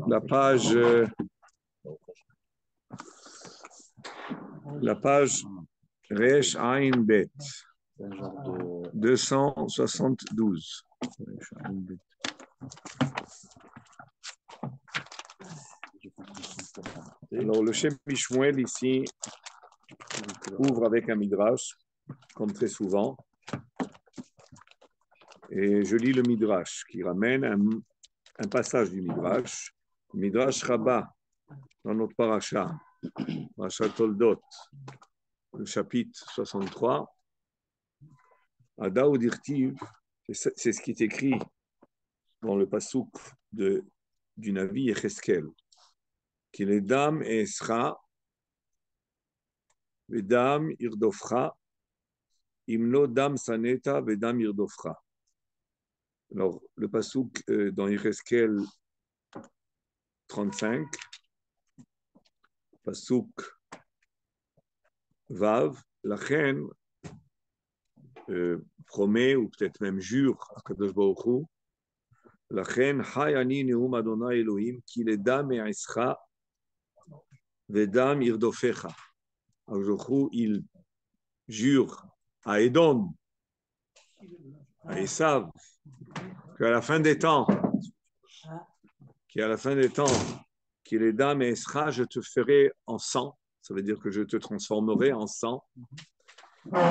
La page Resh Ain Bet 272. Alors le Shem Mishmuel ici ouvre avec un midrash, comme très souvent, et je lis le midrash qui ramène un passage du midrash Rabbah dans notre parasha, parasha Toldot, le chapitre 63. Ada Udirtiv, c'est ce qui est écrit dans le pasuk du Navi Yecheskel, qui est Dam Esra, Vedam Irdofra, Imlo Dam Saneta, Vedam Irdofra. Alors, le pasuk dans Yecheskel 35, pasuk Vav, la reine promet, ou peut-être même jure à Kadosh Baruch Hu, la reine Hayani Neum Adonai Elohim, ki le dam Esra, Vedam Irdofecha. Alors, il jure à Edom, à Esav, qu'à la fin des temps, qu'il est dame et Esra, je te ferai en sang, ça veut dire que je te transformerai en sang.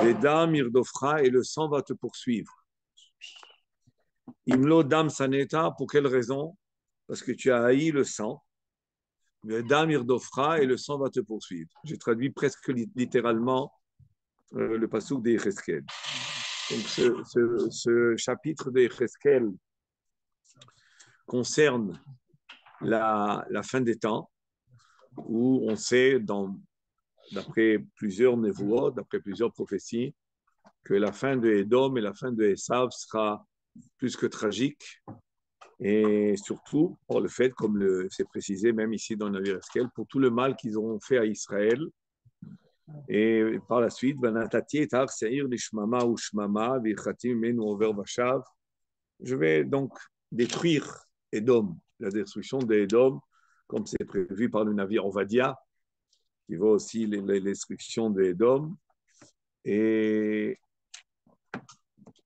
Les dames irdofra, et le sang va te poursuivre. Imlo dam saneta, pour quelle raison? Parce que tu as haï le sang. Les dames irdofra, et le sang va te poursuivre. J'ai traduit presque littéralement le pasuk de Yecheskel. Donc ce chapitre de Yecheskel concerne la fin des temps, où on sait, d'après plusieurs névois, d'après plusieurs prophéties, que la fin de Édom et la fin de Esav sera plus que tragique, et surtout pour le fait, comme c'est précisé même ici dans le Yecheskel, pour tout le mal qu'ils auront fait à Israël. Et par la suite, je vais donc détruire Édom, la destruction d'Édom, comme c'est prévu par le navire Ovadia, qui voit aussi les destructions d'Édom. Et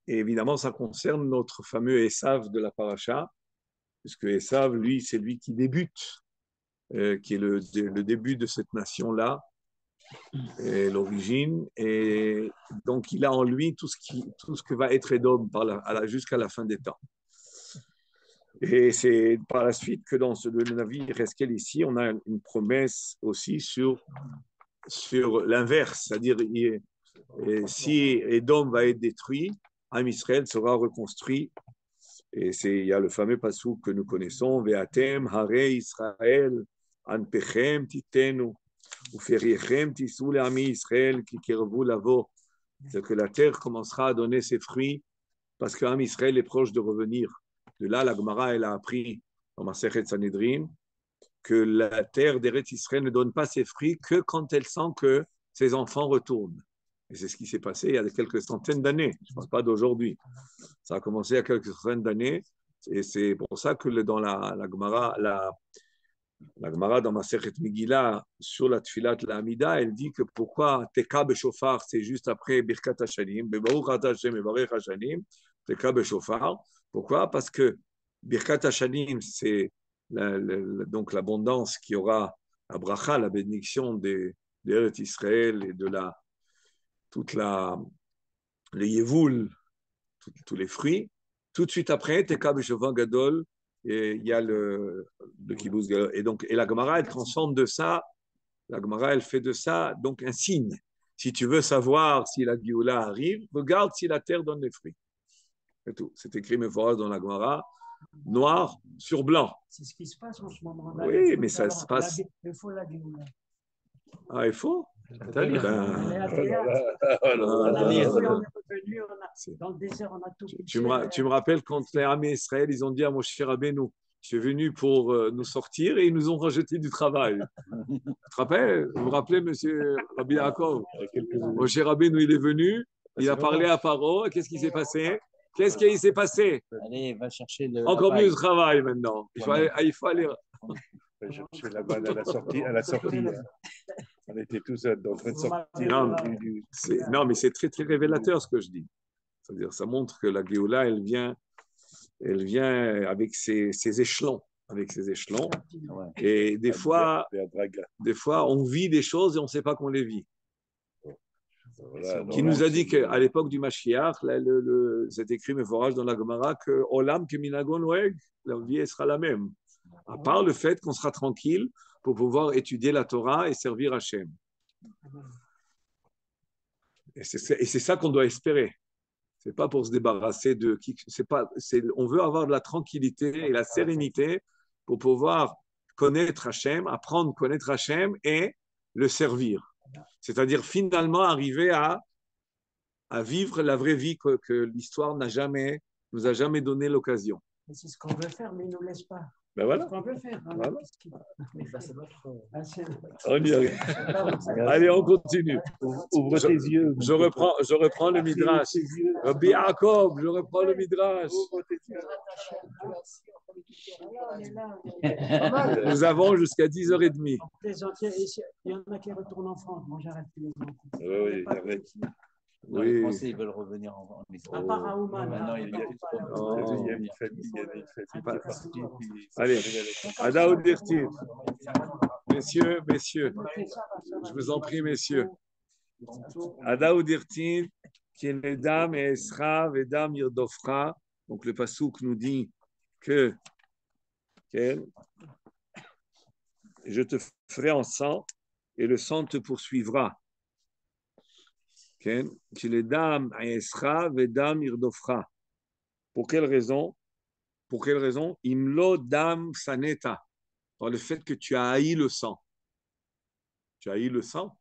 évidemment, ça concerne notre fameux Esav de la paracha, puisque Esav, lui, c'est lui qui débute, qui est le début de cette nation-là, et l'origine, et donc il a en lui tout ce que va être Édom jusqu'à la fin des temps. Et c'est par la suite que dans le navire Yecheskel ici, on a une promesse aussi sur l'inverse, c'est-à-dire si Édom va être détruit, Am Israël sera reconstruit. Et il y a le fameux pasuk que nous connaissons, Ve'atem hare Israël anpechem titenu uferiechem tisou le'ami Israël ki kirvu lavo. C'est que la terre commencera à donner ses fruits parce qu'Am Israël est proche de revenir. De là, la Gemara, elle a appris dans Masechet Sanhedrin que la terre d'Eretz Israël ne donne pas ses fruits que quand elle sent que ses enfants retournent. Et c'est ce qui s'est passé il y a quelques centaines d'années. Je ne parle pas d'aujourd'hui. Ça a commencé il y a quelques centaines d'années. Et c'est pour ça que dans la Gemara, la Gemara dans Masechet Megillah, sur la Tfilat la Hamida, elle dit que pourquoi Teka Beshofar, c'est juste après Birkat Hashanim, Bebaruch Ata Hashem Mevarech Hashanim, Teka Beshofar. Pourquoi? Parce que Birkat Hashanim, c'est donc l'abondance qui aura la bracha, la bénédiction d'Eretz Israël et de les Yevoul, tous les fruits. Tout de suite après, Teka Beshofar Gadol, et il y a le Kibbutz Gadol. Et la Gemara, elle transforme de ça, la Gemara, elle fait de ça donc un signe. Si tu veux savoir si la Géoula arrive, regarde si la terre donne les fruits. C'est tout. C'est écrit Mephora dans la Gemara, noir sur blanc. C'est ce qui se passe en ce moment. Oui, mais ça se passe. Il faut la Géoula. Ah, il faut? Dans le désert, on a tout. Tu me rappelles quand les armées Israël, ils ont dit à Moshe Rabbeinu, je suis venu pour nous sortir et ils nous ont rejeté du travail. Tu te rappelles? Vous vous rappelez, monsieur Rabbi Yaakov? Moshe Rabbeinu, il est venu, il a parlé à Paro, qu'est-ce qui s'est passé? Qu'est-ce qui s'est passé? Allez, va chercher le. Encore paille. plus de travail maintenant. Il faut aller. Je fais la balle à la sortie. On était tous en train de sortir. Non, mais c'est très, très révélateur ce que je dis. C'est-à-dire, ça montre que la Géoula, elle vient avec ses échelons. Ouais. Et des fois, on vit des choses et on ne sait pas qu'on les vit. Voilà, Qui nous a dit qu'à l'époque du Mashiach, c'est écrit Mevorach dans la Gemara que Olam Keminagon Weg, la vie sera la même. À part le fait qu'on sera tranquille pour pouvoir étudier la Torah et servir Hachem. Et c'est ça qu'on doit espérer. C'est pas pour se débarrasser de qui. On veut avoir de la tranquillité et la sérénité pour pouvoir connaître Hachem, apprendre à connaître Hachem et le servir. C'est-à-dire finalement arriver à vivre la vraie vie que l'histoire nous a jamais donné l'occasion. C'est ce qu'on veut faire, mais il ne nous laisse pas. Ben voilà. C'est ce qu'on veut faire. Hein. Voilà. C'est On y arrive. Allez, on continue. Ouvre tes yeux. Je reprends le Midrash. Rabbi Yaakov, je reprends le Midrash. Nous avons jusqu'à 10h30. Il y en a qui retournent en France. Moi, j'arrête plus les enfants. Oui, arrête. Non, les Français, ils veulent revenir en À part à Ouman. Maintenant, il y a Il y a une famille, c'est pas parti. Allez, Adaou Dirtiv. Messieurs, je vous en prie, messieurs. Adaou Dirtiv, qui est les dames et Esra, Vedam Irdofra. Donc le passouk nous dit que je te ferai en sang et le sang te poursuivra. Qui les dames et Esra, Vedam Irdofra. Pour quelle raison? Imlo dam saneta. Par le fait que tu as haï le sang. Tu as haï le sang?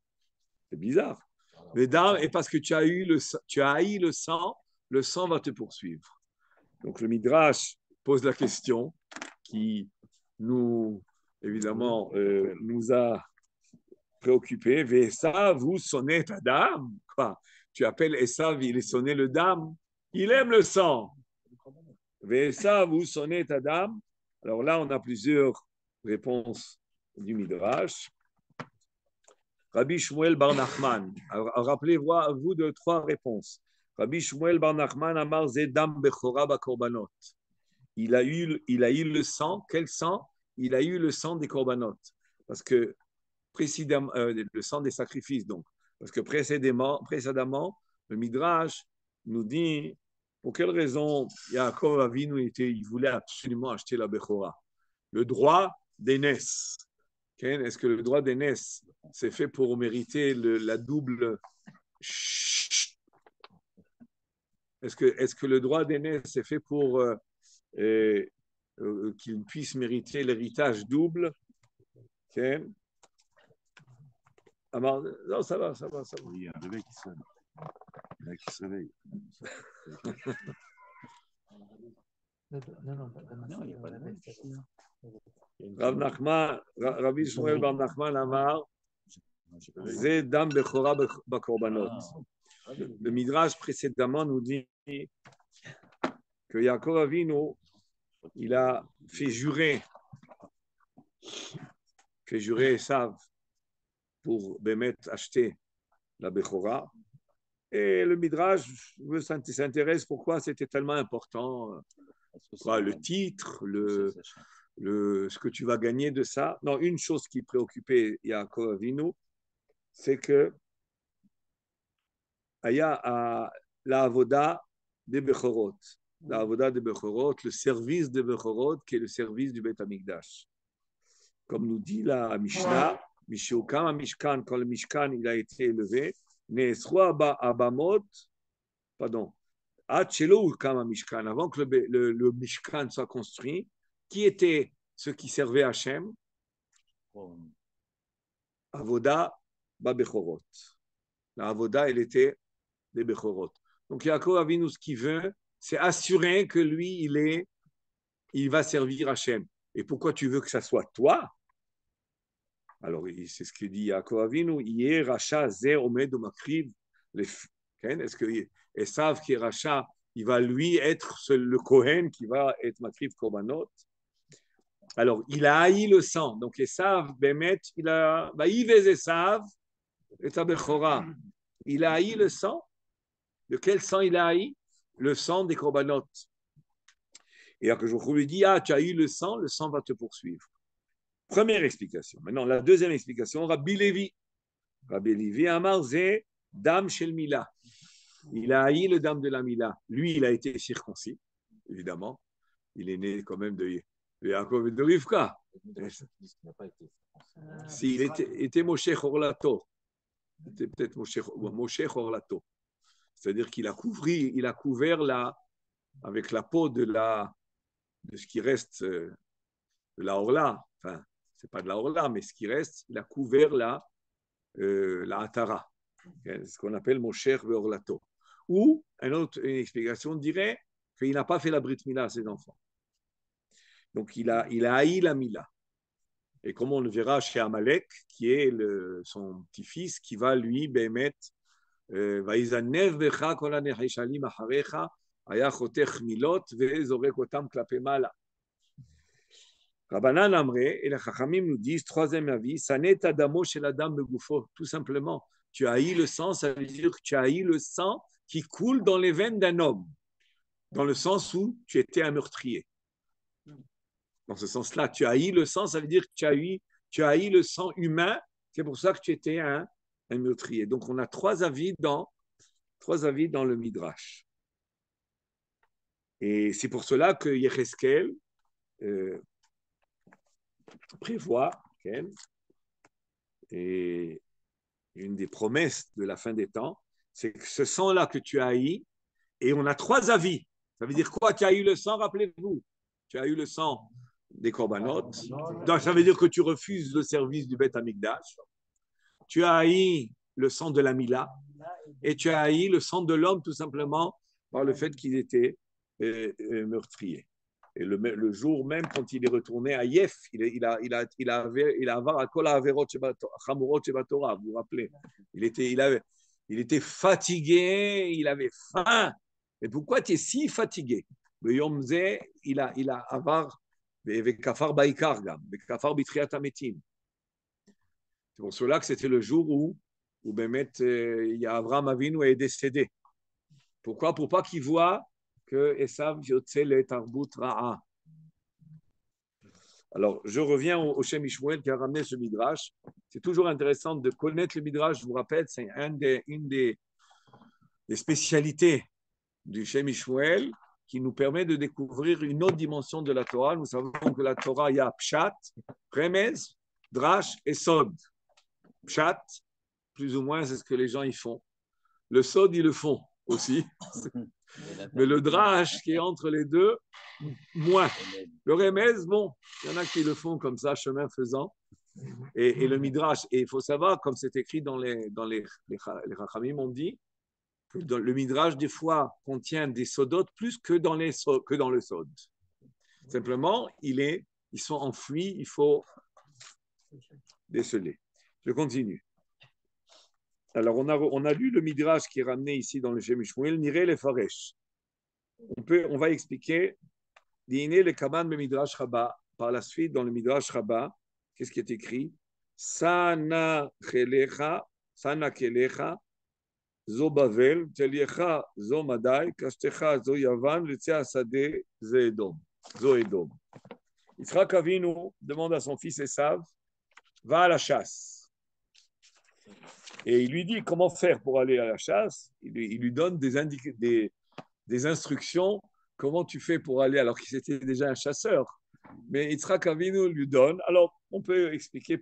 C'est bizarre. Vedam, et parce que tu as haï le sang va te poursuivre. Donc le Midrash pose la question qui nous, évidemment, nous a préoccupés. Vesav, vous sonnez ta dame. Quoi? Tu appelles Esav, il est sonné le dame. Il aime le sang. Vesav, vous sonnez ta dame. Alors là, on a plusieurs réponses du Midrash. Rabbi Shmuel Bar Nachman. Rappelez-vous de 3 réponses. Rabbi Shmuel Bar Nachman Amar Zedam Bechora Bakorbanot. Il a eu le sang. Quel sang? Il a eu le sang des korbanot. Parce que précédemment, le sang des sacrifices, donc. Parce que précédemment, le Midrash nous dit pour quelle raison Yaakov Avinu il voulait absolument acheter la Bechora. Le droit d'aînesse. Est-ce que le droit d'aînesse, c'est fait pour mériter la double. Est-ce que le droit d'aînesse, c'est fait pour qu'il puisse mériter l'héritage double? Non, ça va. Oui, il y a un bébé qui sonne. Il y en a qui se réveille. Non, il n'y a pas de bête. Rabbi Shmuel Bar Nachman Amar, Zé Dam Bechora Bakorbanot. Le Midrash précédemment nous dit que Yaakov Avinu, il a fait jurer Esav pour Bémet acheter la Bechora. Et le Midrash s'intéresse pourquoi c'était tellement important. Le titre, ce que tu vas gagner de ça. Non, une chose qui préoccupait Yaakov Avinu, c'est que il y a la avoda des Bechorot. La avoda des Bechorot, le service des Bechorot, qui est le service du Beth Amikdash. Comme nous dit la Mishnah, Mishukam Mishkan, quand le Mishkan il a été élevé, Abamot, pardon, Mishkan, avant que le Mishkan soit construit, qui étaient ceux qui servaient Hachem? Avoda Babechorot. La Avoda, elle était des Bechorot. Donc Yaakov Avinu, ce qu'il veut, c'est assurer que lui, il va servir Hachem. Et pourquoi tu veux que ça soit toi? Alors, c'est ce que dit Yaakov Avinu. Hier, Racha, Zer, Omed, Makriv. Est-ce que Esav, qui est Racha, il va lui être le Kohen qui va être Makrif Korbanot. Alors, il a haï le sang. Donc, Esav, Bémet, il a Vaïvez Esav, et Tabechora. Il a haï le sang. De quel sang il a haï? Le sang des Korbanot. Et alors que je lui dis, ah, tu as eu le sang va te poursuivre. Première explication. Maintenant, la deuxième explication, Rabbi Lévi. Rabbi Lévi Amar Zé, Dam Shel Mila. Il a haï le dame de la Mila. Lui, il a été circoncis, évidemment. Il est né quand même de Yaakov et de Rivka. S'il était Moshe Chorlato, c'était peut-être Moshe Chorlato. C'est-à-dire qu'il a couvert avec la peau de ce qui reste de la Orla. Enfin, c'est pas de la Orla, mais ce qui reste, il a couvert la Atara. C'est ce qu'on appelle Moshe Veorlato. Ou, une explication dirait qu'il n'a pas fait la Brit Mila à ses enfants. Donc, il a haï la Mila. Et comme on le verra chez Amalek, qui est son petit-fils, qui va lui, Bémet, Vaïzanev Becha Kol HaNechishalim Acharecha, Aya Chotech Milot, Vezorek Otam Klape Mala. Rabbanan Amre, et les Chachamim nous disent, troisième avis, Sanet Adamo chez la dame de Goufo, tout simplement. Tu as haï le sang, ça veut dire que tu as haï le sang qui coule dans les veines d'un homme, dans le sens où tu étais un meurtrier. Dans ce sens-là, tu as haï le sang, ça veut dire que tu as haï le sang humain, c'est pour ça que tu étais un meurtrier. Donc on a trois avis dans le Midrash. Et c'est pour cela que Yecheskel prévoit, et une des promesses de la fin des temps, c'est que ce sang-là que tu as haï, et on a trois avis. Ça veut dire quoi? Tu as eu le sang, rappelez-vous. Tu as eu le sang des Korbanot. Donc, ça veut dire que tu refuses le service du Beth Amikdash. Tu as haï le sang de la Mila. Et tu as haï le sang de l'homme, tout simplement, par le fait qu'il était meurtrier. Et le jour même, quand il est retourné à Yef, il a à Kol Haverot Chamurot Shebatora, vous vous rappelez? Il était fatigué, il avait faim. Mais pourquoi tu es si fatigué? Le Yom Zeh, il a avar Kafar Baikar Gam, Kafar Bitriat Ametim. C'est pour cela que c'était le jour où Bémet, Avraham Avinu est décédé. Pourquoi? Pour pas qu'il voit que Esav Yotze le Tarbut Ra'a. Alors, je reviens au Shem Ishmuel qui a ramené ce Midrash. C'est toujours intéressant de connaître le Midrash. Je vous rappelle, c'est une des spécialités du Shem Ishmuel qui nous permet de découvrir une autre dimension de la Torah. Nous savons que la Torah, il y a Pshat, Remez, Drash et Sod. Pshat, plus ou moins, c'est ce que les gens y font. Le Sod, ils le font aussi. Mais le Drash qui est entre les deux, moins. Le Remez, bon, il y en a qui le font comme ça, chemin faisant. Et le Midrash, et il faut savoir, comme c'est écrit dans les Chachamim, on dit que le Midrash, des fois, contient des sodotes plus que dans le sod. Simplement, ils sont enfouis, il faut déceler. Je continue. Alors, on a lu le Midrash qui est ramené ici dans le Shem Shmuel, Nireh le Faresh. On va expliquer Dîner le Kaman le Midrash Rabbah. Par la suite, dans le Midrash Rabbah, qu'est-ce qui est écrit? Sana Kelecha, Zo Bavel, Teliecha, Zo Madai, Kashtecha, Zo Yavan, Letzea Sade, Zo Edom. Yitzhak Avinu demande à son fils Esav, va à la chasse. Et il lui dit comment faire pour aller à la chasse. Il lui donne des instructions. Comment tu fais pour aller alors qu'il était déjà un chasseur? Mais Yitzhak Avinu lui donne. Alors, on peut expliquer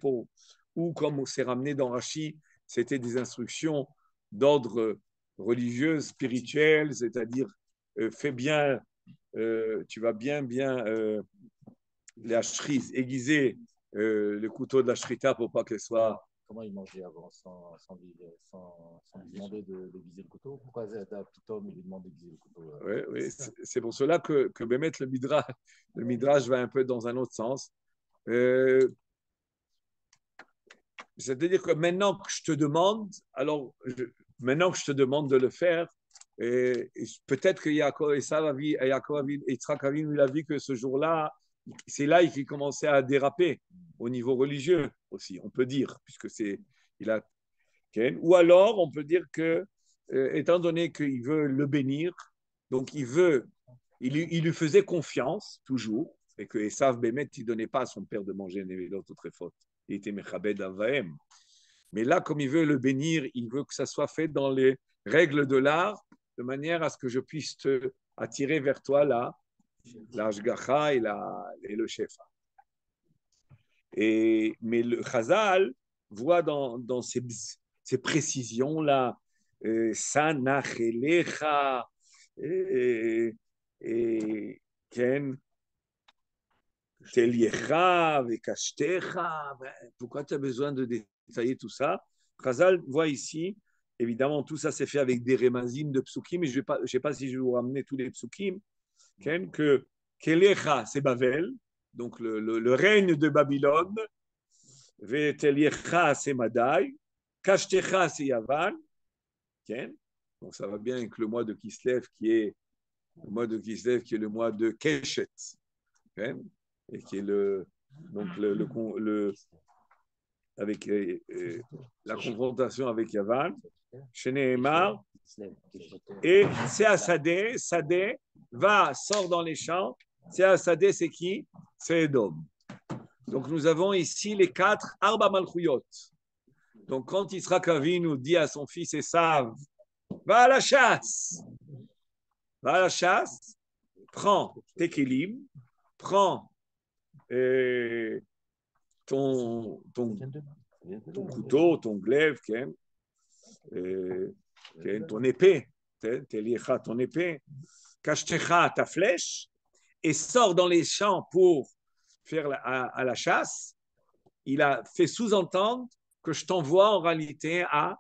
ou comme c'est ramené dans Rashi, c'était des instructions d'ordre religieux, spirituel, c'est-à-dire fais bien, tu vas bien la shris, aiguiser le couteau de la shrita pour pas qu'elle soit. Comment il mangeait avant sans lui demander d'aiguiser le couteau? Pourquoi Pitom il lui demande d'aiguiser le couteau? Oui, c'est pour cela que Bémet, le Midrash va un peu dans un autre sens. C'est-à-dire que maintenant que je te demande de le faire, peut-être que Yitzhak Avinu, il a vu que ce jour-là, c'est là qu'il commençait à déraper au niveau religieux aussi, on peut dire, puisque il a. Ou alors, on peut dire que, étant donné qu'il veut le bénir, donc il lui faisait confiance toujours, et que Esav Bémet, il ne donnait pas à son père de manger l'autre très faute. Il était Mechabed Avahem. Mais là, comme il veut le bénir, il veut que ça soit fait dans les règles de l'art, de manière à ce que je puisse te attirer vers toi là, l'ashgacha et le shefa. Mais le Chazal voit dans ces précisions-là, Sanachelecha, Ken, Teliecha, Vekashtecha. Pourquoi tu as besoin de détailler tout ça? Chazal voit ici, évidemment, tout ça c'est fait avec des remazim de psukim, mais je ne sais pas si je vais vous ramener tous les psukim, que Kelecha, c'est Bavel, donc le règne de Babylone, Veteliecha, c'est Madai, Kashtecha, c'est Yavan, donc ça va bien avec le mois de Kislev qui est le mois de Keshet, et qui est avec la confrontation avec Yavan, Sheneemar, et Sadeh sort dans les champs. Sadeh, c'est qui? C'est Edom. Donc nous avons ici les 4 Arba Malchuyot. Donc quand Yitzhak Avinu dit à son fils Esav, va à la chasse, prends tes kelim, prends ton couteau, ton glaive, ton épée, ton épée, kashtecha, ta flèche, et sors dans les champs pour faire à la chasse. Il a fait sous-entendre que je t'envoie en réalité à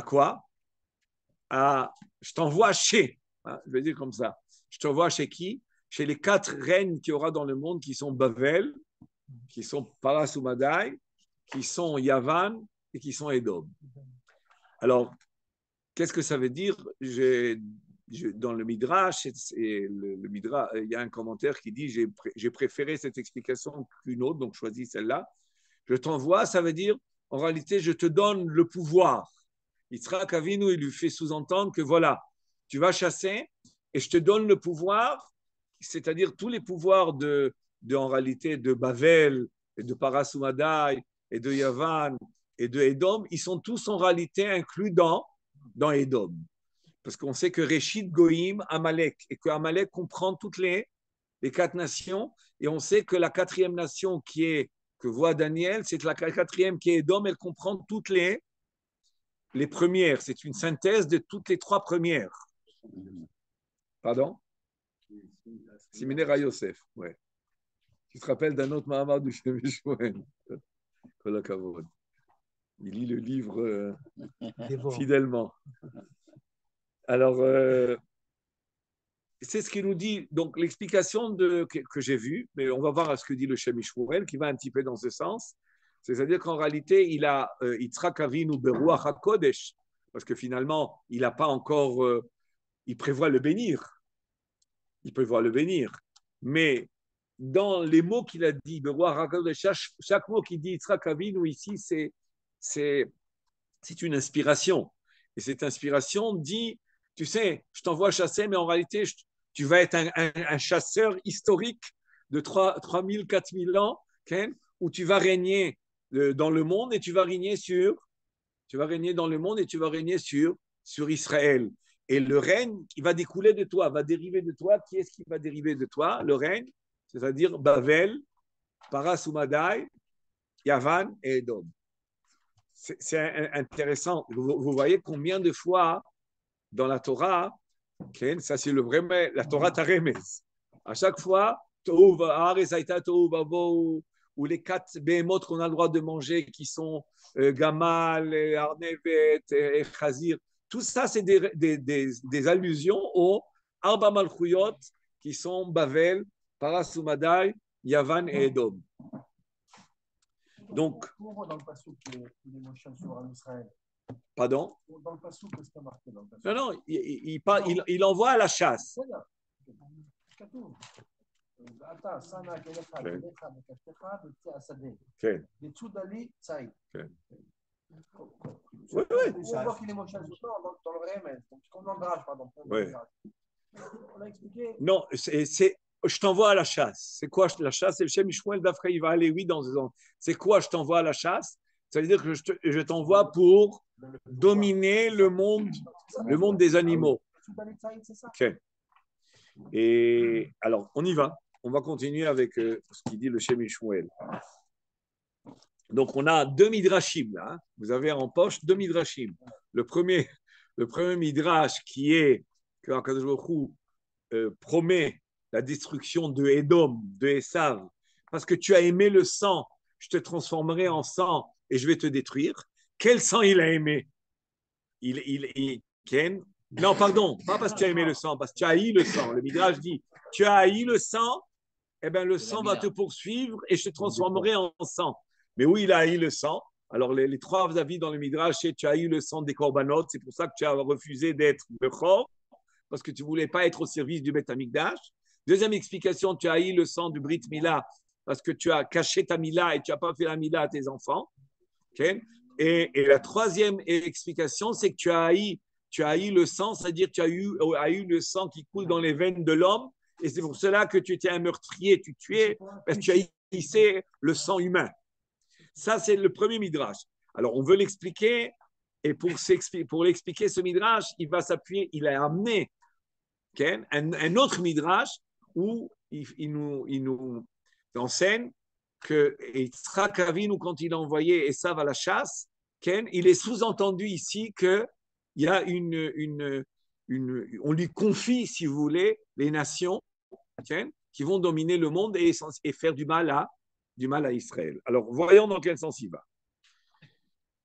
quoi? Je t'envoie chez, je vais dire comme ça, je t'envoie chez qui? Chez les 4 reines qu'il y aura dans le monde, qui sont Bavel, qui sont Paras ou Madai, qui sont Yavan et qui sont Edom. Alors, qu'est-ce que ça veut dire? Dans le Midrash, il y a un commentaire qui dit j'ai préféré cette explication qu'une autre, donc choisis celle-là. Je t'envoie, ça veut dire en réalité, je te donne le pouvoir. Yitzhak Avinu, il lui fait sous-entendre que voilà, tu vas chasser et je te donne le pouvoir, c'est-à-dire tous les pouvoirs en réalité de Bavel et de Parasumadai et de Yavan et de Edom, ils sont tous en réalité inclus dans Edom. Parce qu'on sait que Réchid Goïm, Amalek, et que Amalek comprend toutes les 4 nations, et on sait que la 4e nation que voit Daniel, c'est la 4e qui est Edom, elle comprend toutes les premières. C'est une synthèse de toutes les 3 premières. Pardon? Similaire à Yosef, ouais. Tu te rappelles d'un autre Mahamad du Shemeshwen? Il lit le livre fidèlement. Alors, c'est ce qu'il nous dit. Donc, l'explication que j'ai vue, mais on va voir ce que dit le Shemeshwen, qui va un petit peu dans ce sens. C'est-à-dire qu'en réalité, il a Yitzhak Avinu Beruach HaKodesh, parce que finalement, il n'a pas encore. Il prévoit le bénir. Mais dans les mots qu'il a dit, chaque mot qu'il dit Yitzhak Avinu ici, c'est une inspiration. Et cette inspiration dit, tu sais, je t'envoie chasser, mais en réalité, tu vas être un chasseur historique de 3000, 4000 ans, où tu vas régner dans le monde et tu vas régner dans le monde et tu vas régner sur Israël. Et le règne qui va découler de toi, va dériver de toi. Qui est-ce qui va dériver de toi? Le règne, c'est-à-dire Bavel, Parasumadai, Yavan et Edom. C'est intéressant. Vous voyez combien de fois dans la Torah, ça c'est la Torah Taremes. À chaque fois, ou les 4 béhémotes qu'on a le droit de manger, qui sont Gamal, Arnevet et Chazir, tout ça, c'est des allusions aux Arba Malchuyot qui sont Bavel, Parasumadai, Yavan et Edom. Donc, on voit dans le passage que les mots sur Israël, Pardon? Dans le passou, qu'est-ce qu'il y a marqué dans le passou? Non, il envoie à la chasse. C'est là. כתוב. אתה, סנה, כלך, כלך, וקשתך, וצא השדה. כן. יצודה לי ציד. כן. Oui, oui. On voit qu'il est moché dans le réel, comme dans le garage, pardon. Oui. On a expliqué. Non, je t'envoie à la chasse. C'est quoi la chasse? C'est le Shem Ishmael d'après, il va aller, oui, dans ans. C'est quoi je t'envoie à la chasse? Ça veut dire que je t'envoie pour dominer le monde des animaux. Okay. Et alors, on y va. On va continuer avec ce qu'il dit le Shem Ishmael. Donc, on a deux midrashim là. Hein. Vous avez en poche deux midrashim. Le premier midrash qui est que Akadosh Baruch Hu promet la destruction de Édom, de Esav, parce que tu as aimé le sang, je te transformerai en sang et je vais te détruire. Quel sang il a aimé? Ken? Non, pardon, pas parce que tu as aimé le sang, parce que tu as haï le sang. Le midrash dit, tu as haï le sang, eh bien le sang va te poursuivre et je te transformerai en sang. Mais oui, il a haï le sang. Alors, les trois avis dans le Midrash, c'est tu as eu le sang des corbanotes, c'est pour ça que tu as refusé d'être Bechor, parce que tu ne voulais pas être au service du Beth Amikdash. Deuxième explication, tu as eu le sang du Brit Mila, parce que tu as caché ta Mila et tu n'as pas fait la Mila à tes enfants. Okay? Et la troisième explication, c'est que tu as haï le sang, c'est-à-dire que tu as eu le sang qui coule dans les veines de l'homme, et c'est pour cela que tu étais un meurtrier, tu tuais, parce que tu as haïssé le sang humain. Ça, c'est le premier midrash. Alors, on veut l'expliquer, et pour l'expliquer, ce midrash, il a amené un autre midrash où il nous enseigne que Yitzhak Avinu, quand il a envoyé Esav à la chasse, il est sous-entendu ici qu'il y a on lui confie, si vous voulez, les nations qui vont dominer le monde et faire du mal à Israël. Alors, voyons dans quel sens il va.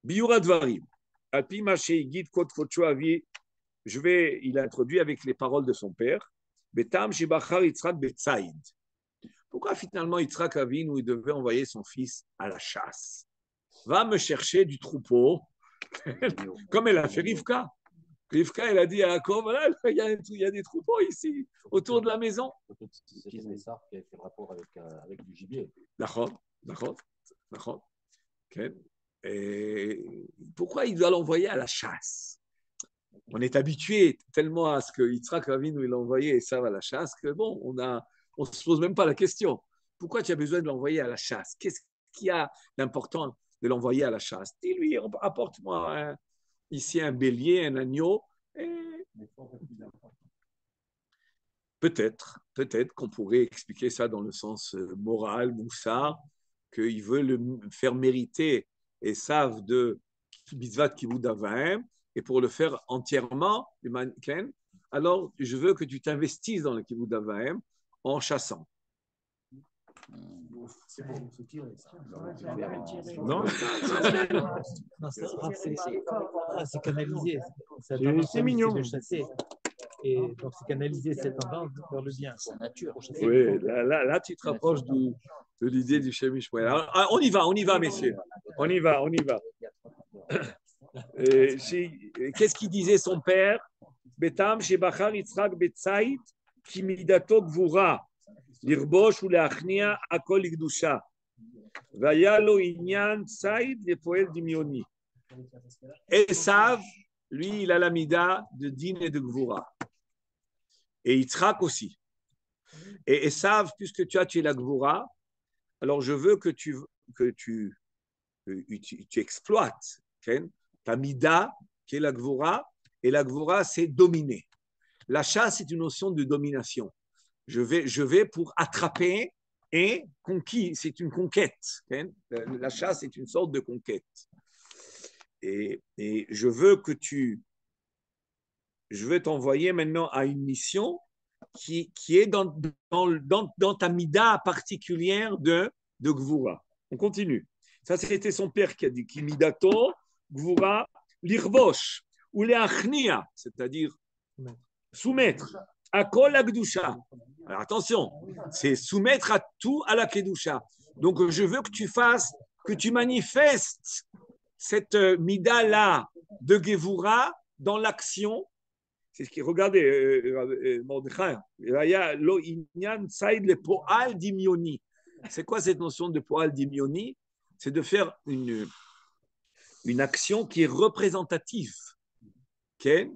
Biura Dvarim, Alpi Maché Gid Kot Kocho Avi, il a introduit avec les paroles de son père, Betam Shibachar Yitzhak Betsaïd. Pourquoi finalement Yitzhak Avinu il devait envoyer son fils à la chasse? Va me chercher du troupeau, comme elle a fait Rivka. Rivka, elle a dit à Yaakov, voilà, il y a des troupeaux ici, autour de la maison. C'est les sards qui a fait rapport avec du gibier. D'accord. Okay. Et pourquoi il doit l'envoyer à la chasse? On est habitué tellement à ce que Yitzhak Avinu l'a envoyé ça à la chasse que bon, on ne se pose même pas la question. Pourquoi tu as besoin de l'envoyer à la chasse? Qu'est-ce qui a d'important de l'envoyer à la chasse? Dis-lui, apporte-moi ici un bélier, un agneau. Et... Peut-être qu'on pourrait expliquer ça dans le sens moral, moussard, qu'il veut le faire mériter Esav de Mitzvat Kibud Avaim, et pour le faire entièrement, alors je veux que tu t'investisses dans le Kibud Avaim en chassant. C'est bon, c'est tiré ça. Non, c'est canalisé. C'est mignon. De chasser. Et donc, c'est canaliser cette tendance vers le bien. C'est nature. Oui, là, tu te rapproches de l'idée du Shem Ishmael. On y va, messieurs. On y va. Qu'est-ce qu'il disait son père? Betam shebachar Yitzhak betzaït ki midato gvura lirbosh uleachnia akol ikdusha vaya lo inyan tzaït lepoel dimioni. Esav, lui, il a la mida de din et de gvura. Et Yitzhak aussi. Et Esav, puisque tu es la gvura, alors je veux que tu exploites ta mida, qui est la gvura, et la gvura, c'est dominer. La chasse, c'est une notion de domination. Je vais pour attraper et conquis, c'est une conquête. La chasse est une sorte de conquête. Et je veux t'envoyer maintenant à une mission qui est dans ta mida particulière de gvura. On continue. Ça, c'était son père qui a dit Kimidato, Gvura, Lirbosh, ou Leachnia, c'est-à-dire soumettre à Kol Akdusha. Alors attention, c'est soumettre à tout à la Kedusha. Donc je veux que tu manifestes cette mida-là de Gevura dans l'action. C'est ce qui, regardez, Mordechai, lo inyan saïd le poal dimioni. C'est quoi cette notion de poal dimioni? C'est de faire une action qui est représentative. Okay?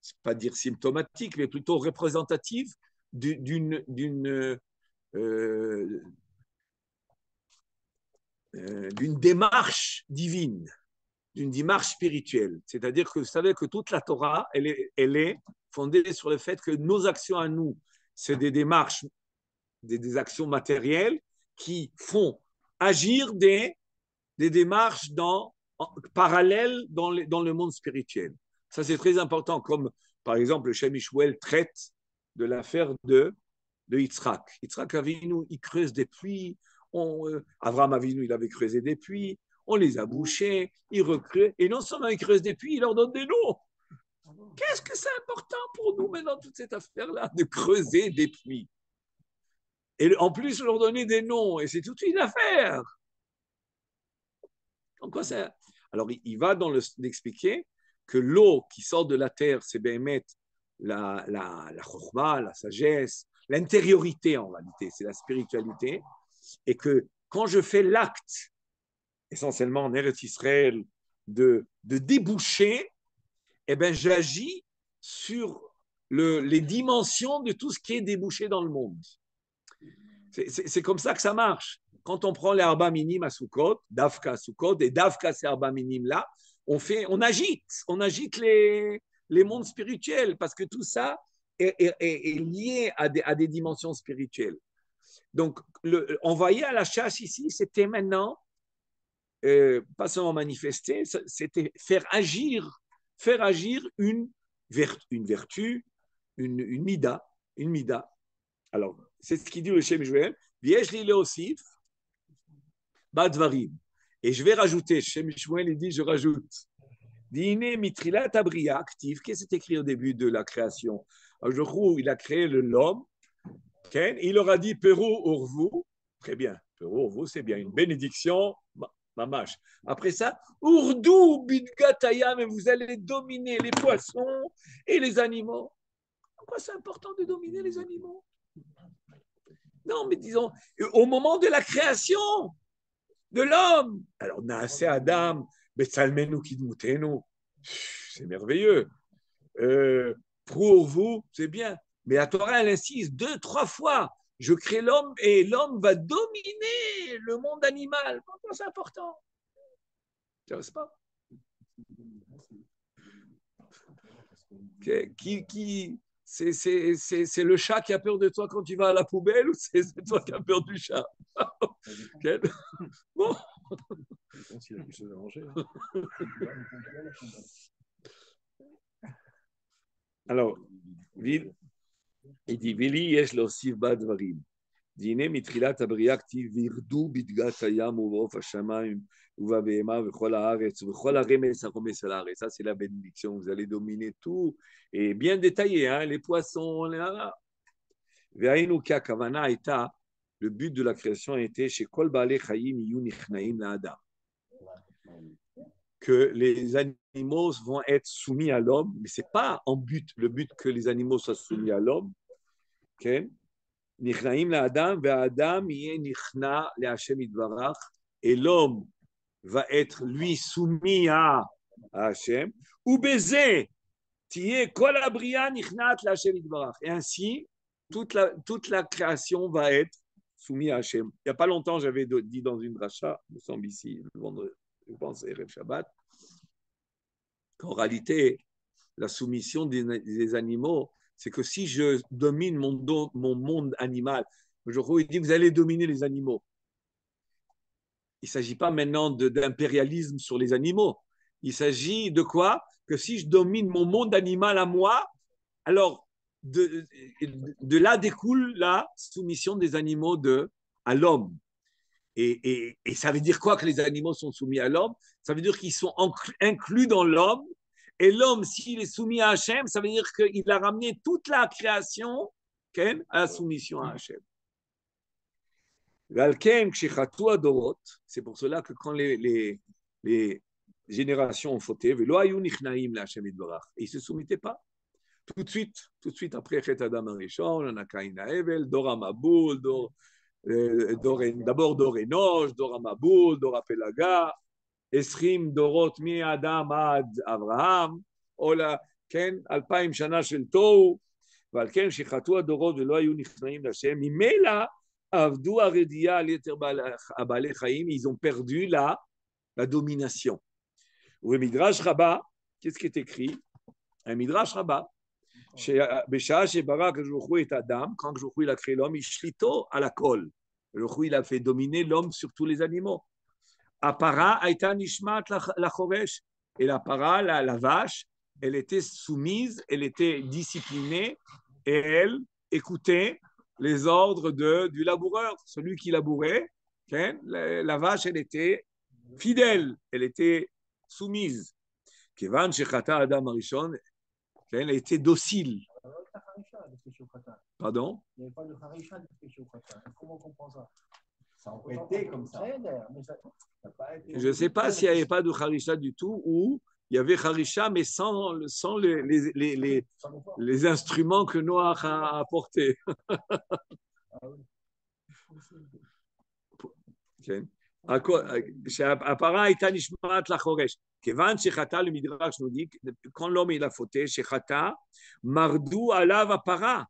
C'est pas dire symptomatique, mais plutôt représentative d'une démarche divine, d'une démarche spirituelle. C'est-à-dire que vous savez que toute la Torah, elle est fondée sur le fait que nos actions à nous, c'est des démarches, des actions matérielles qui font agir des démarches parallèles dans le monde spirituel. Ça, c'est très important, comme par exemple le Shem Ishmuel traite de l'affaire de Yitzhak. Yitzhak Avinu, il creuse des puits. Avraham Avinu, il avait creusé des puits. On les a bouchés, il recreuse. Et non seulement il creuse des puits, il leur donne des noms. Qu'est-ce que c'est important pour nous maintenant, toute cette affaire-là, de creuser des puits? Et en plus, leur donner des noms. Et c'est toute une affaire. En quoi ça? Alors, il va dans l'expliquer que l'eau qui sort de la terre, c'est Béhémet, la chokhma, la sagesse, l'intériorité en réalité, c'est la spiritualité. Et que quand je fais l'acte, essentiellement en Eretz Israël, de déboucher, eh ben, j'agis sur les dimensions de tout ce qui est débouché dans le monde. C'est comme ça que ça marche. Quand on prend les Arba Minim à Sukkot, Davka à Sukkot, et Davka ces Arba Minim là, on agite les mondes spirituels, parce que tout ça est lié à des dimensions spirituelles. Donc, envoyer à la chasse ici, c'était maintenant, pas seulement manifester, c'était faire agir une vertu, une mida. Alors, c'est ce qu'il dit le Shem Joël, Viesh li leosif, badvarim. Et je vais rajouter, Shem Joël, il dit, je rajoute. Dine mitrilat abriya actif, qu'est-ce que c'est écrit au début de la création? Alors, il a créé l'homme, il leur a dit, Perou urvu, très bien, Perou urvu, c'est bien, une bénédiction, mamash. Après ça, Urdu bidgataya, mais vous allez dominer les poissons et les animaux. Pourquoi c'est important de dominer les animaux? Non, mais disons, au moment de la création de l'homme, alors Naaseh Adam, Betsalmenu Kidmutenu, c'est merveilleux. Pour vous, c'est bien. Mais la Torah, elle insiste 2-3 fois. Je crée l'homme et l'homme va dominer le monde animal. Pourquoi c'est important? Tu ne sais pas? C'est le chat qui a peur de toi quand tu vas à la poubelle ou c'est toi qui as peur du chat? Bon. Il a pu se déranger. Alors, il dit Vili yesh l'osif badvarim. Dine mitrilat abriya ktiv virdu bidgat hayam uvof hashamayim uva behema v'chol haaretz v'chol haremes haromes al haaretz. Ça, c'est la bénédiction. Vous allez dominer tout. Et bien détaillé, hein, les poissons, Ve'aynu ki hakavana aita, le but de la création était chez kol baalei chayim yiyu nichnaim la'adam. Que les animaux vont être soumis à l'homme, mais ce n'est pas le but que les animaux soient soumis à l'homme. Nichnaim la'adam, ve'adam yeh nichna le'Hashem yitbarach, et l'homme va être lui soumis à Hachem. Ou baiser, tiye kol abriya nichnat le'Hashem yitbarach. Et ainsi, toute la création va être soumise à Hachem. Il n'y a pas longtemps, j'avais dit dans une dracha, nous sommes ici le vendredi, je pense, Erev Shabbat, qu'en réalité, la soumission des animaux, c'est que si je domine mon monde animal, il dit vous allez dominer les animaux. Il ne s'agit pas maintenant d'impérialisme sur les animaux. Il s'agit de quoi? Que si je domine mon monde animal à moi, alors de là découle la soumission des animaux à l'homme. Et ça veut dire quoi que les animaux sont soumis à l'homme? Ça veut dire qu'ils sont inclus dans l'homme. Et l'homme, s'il est soumis à Hachem, ça veut dire qu'il a ramené toute la création à la soumission à Hachem. C'est pour cela que quand les générations ont fauté. Velo ayu nichnaim la Hashem yitbarach. Et ils ne se soumettaient pas. Tout de suite après Chet Adam Arishon, on a Caïn Havel, Dor Amaboul, d'abord Dor Enosh, Dor Amaboul, Dor Apelaga, Esrim Dorot mi Adam ad Avraham, Ola Ken, 2000 שנה של תוהו, ועל כן שחטאו הדורות ולא היו נכנעים להשם, ממילא עבדו הרדייה על יתר בעלי חיים, ils ont perdu la domination. ובמדרש רבה, qu'est-ce qui est écrit? Un midrash רבה, בשעה שברא הקדוש ברוך הוא את האדם, quand הקדוש ברוך הוא il a créé l'homme, השליטו על הכל. הקדוש ברוך הוא il a fait dominer l'homme sur tous les animaux. הפרה הייתה נשמעת לחורש, et la para, la vache, elle était soumise, elle était disciplinée, et elle écoutait les ordres du laboureur, celui qui labourait. Okay? La vache, elle était fidèle, elle était soumise. Kevan shechata Adam Arishon, elle était docile. Pardon? Il n'y avait pas de Harisha depuis Shukata. Comment on comprend ça? Ça embêtait comme ça. Je ne sais pas s'il n'y avait pas de Harisha du tout ou il y avait Harisha, mais sans les instruments que Noach a apportés. Apara הייתה נשמעת לחורש. כיוון שחטא למדרש nous dit, quand l'homme il a fauté, שחטא, מרדו עליו הפרה.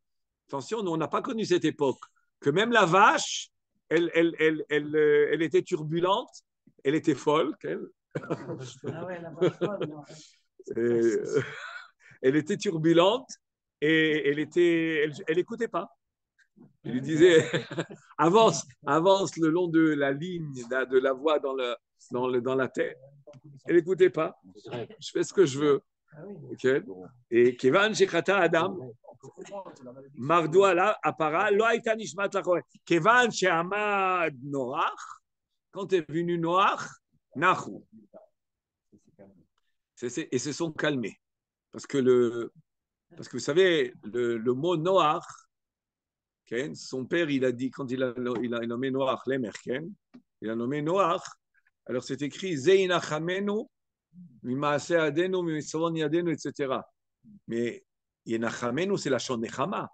Attention, nous, on n'a pas connu cette époque. Que même la vache, elle était turbulente, elle était folle. Elle était turbulente et elle écoutait pas. Il lui disait avance le long de la ligne de la voie dans la terre. Elle n'écoutait pas. Je fais ce que je veux. Okay. Et Kevan shechata Adam mardu ala apara lo haïta nishmat lachorech. Kevan she'amad Noach, quand est venu Noach, nachu. Et se sont calmés. Parce que vous savez, le mot Noach, okay, son père, il a dit, quand il a nommé Noach, l'Emerken, il a nommé Noach, alors c'est écrit Zeinachamenu, Mimaase Adenu, Mimisavon Yadenu, etc. Mais Yenachamenu, c'est la chant Nechama.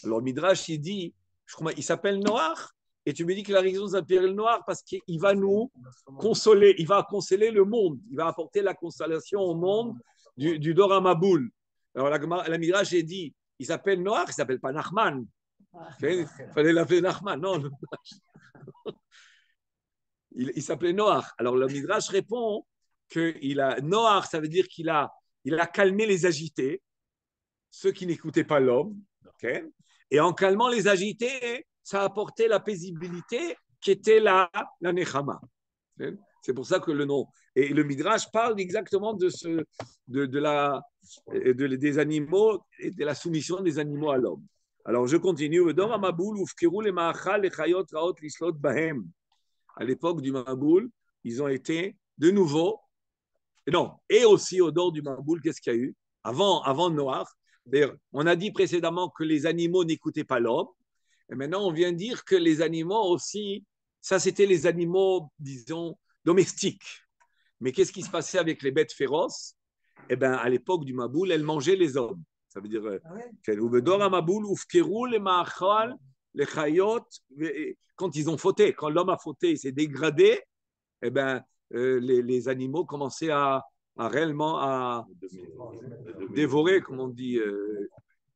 Alors Midrash, il dit, je crois, il s'appelle Noach, et tu me dis que la raison s'appelle Noach parce qu'il va nous consoler, il va consoler le monde, il va apporter la consolation au monde du Dor Amaboul. Alors la Midrash, il dit, il s'appelle Noach, il ne s'appelle pas Nachman. Il fallait l'appeler Nachman, non. Il s'appelait Noach. Alors le Midrash répond que Noach, ça veut dire qu'il a calmé les agités, ceux qui n'écoutaient pas l'homme, okay? Et en calmant les agités, ça a apporté la paisibilité qui était la Nechama. C'est pour ça que le nom. Et le Midrash parle exactement des animaux et de la soumission des animaux à l'homme. Alors je continue. À l'époque du Maboul, ils ont été de nouveau. Et aussi au dehors du Maboul, qu'est-ce qu'il y a eu avant Noach? On a dit précédemment que les animaux n'écoutaient pas l'homme. Et maintenant, on vient dire que les animaux aussi, ça c'était les animaux, disons, domestiques. Mais qu'est-ce qui se passait avec les bêtes féroces? Eh bien, à l'époque du Maboul, elles mangeaient les hommes. Ça veut dire, quand ils ont fauté, quand l'homme a fauté, il s'est dégradé, eh bien, les animaux commençaient à réellement dévorer, comme on dit,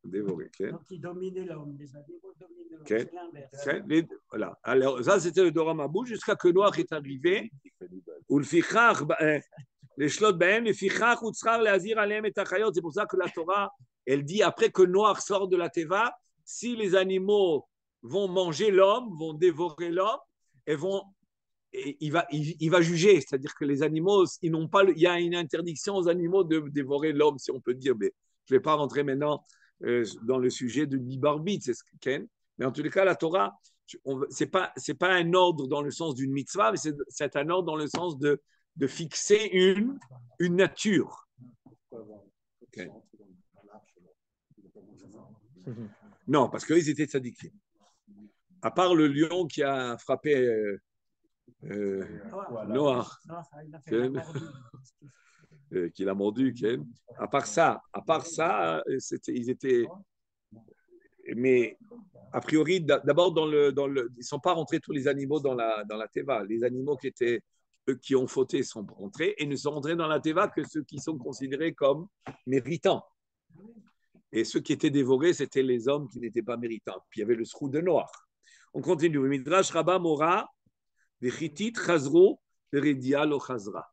dévorer. Okay. Donc, ils dominaient l'homme, les animaux dominaient l'homme. Okay. C'est l'inverse. Okay. Voilà. Alors, ça, c'était le Dor Mabou jusqu'à que Noach est arrivé. C'est pour ça que la Torah, elle dit, après que Noach sort de la Teva, si les animaux vont manger l'homme, vont dévorer l'homme, il va juger. C'est-à-dire que les animaux, ils n'ont pas, il y a une interdiction aux animaux de dévorer l'homme, si on peut dire. Mais je ne vais pas rentrer maintenant dans le sujet de libre arbitre, c'est ce Ken. Mais en tous les cas, la Torah, c'est pas un ordre dans le sens d'une mitzvah, mais c'est un ordre dans le sens de fixer une nature. Okay. Non, parce qu'ils étaient tzadikim. À part le lion qui a frappé Noah, il a fait la qu'il a mordu. À part ça, ils étaient. Mais a priori, d'abord, ils ne sont pas rentrés tous les animaux dans la Teva. Les animaux qui ont fauté sont rentrés et ne sont rentrés dans la Teva que ceux qui sont considérés comme méritants. Et ceux qui étaient dévorés, c'était les hommes qui n'étaient pas méritants. Puis il y avait le srou de Noach. On continue. Midrash Rabba Mora, Vechitit Chazro, Veredia Lo Chazra.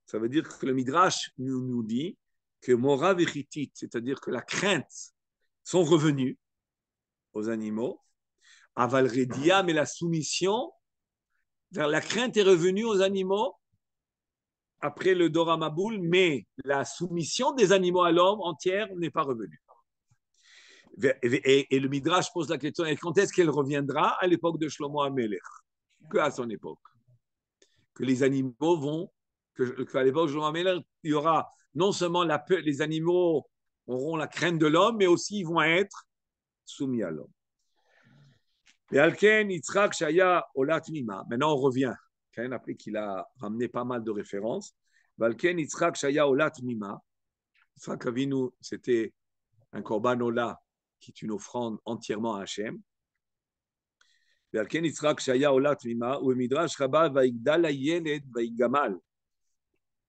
Ça veut dire que le Midrash nous dit que Mora Vechitit, c'est-à-dire que la crainte, sont revenus aux animaux. Aval Redia, mais la soumission, la crainte est revenue aux animaux après le Dora Maboul, mais la soumission des animaux à l'homme entière n'est pas revenue. Et le Midrash pose la question, et quand est-ce qu'elle reviendra? À l'époque de Shlomo HaMelech, qu'à son époque. Que les animaux vont, qu'à l'époque de Shlomo HaMelech, il y aura non seulement la peur, les animaux auront la crainte de l'homme, mais aussi ils vont être soumis à l'homme. Et Alken, Yitzhak, Shaya, Olat Mima. Maintenant, on revient. Après qu'il a ramené pas mal de références. Alken, Yitzhak, Shaya, Olat Mima. Yitzhak Avinu, c'était un korban ola, qui est une offrande entièrement à Hachem. Alken, Yitzhak, Shaya, Olat Mima. Ou Midrash Rabba, Vaigdal, Yeled, Vaigamal.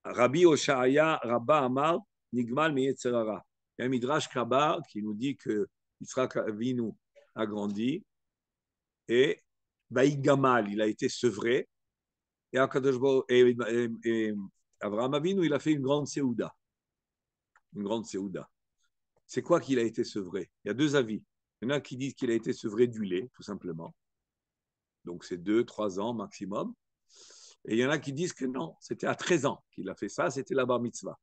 Rabbi Oshaya, Rabba Amar, Nigmal, Meyetzerara. Il y a un Midrash Rabba qui nous dit que Yitzhak Avinu a grandi. Et Baïgamal, il a été sevré. Et Abraham Avinu, il a fait une grande séouda. Une grande séouda. C'est quoi qu'il a été sevré? Il y a deux avis. Il y en a qui disent qu'il a été sevré du lait, tout simplement. Donc c'est 2-3 ans maximum. Et il y en a qui disent que non, c'était à 13 ans qu'il a fait ça, c'était la bar mitzvah.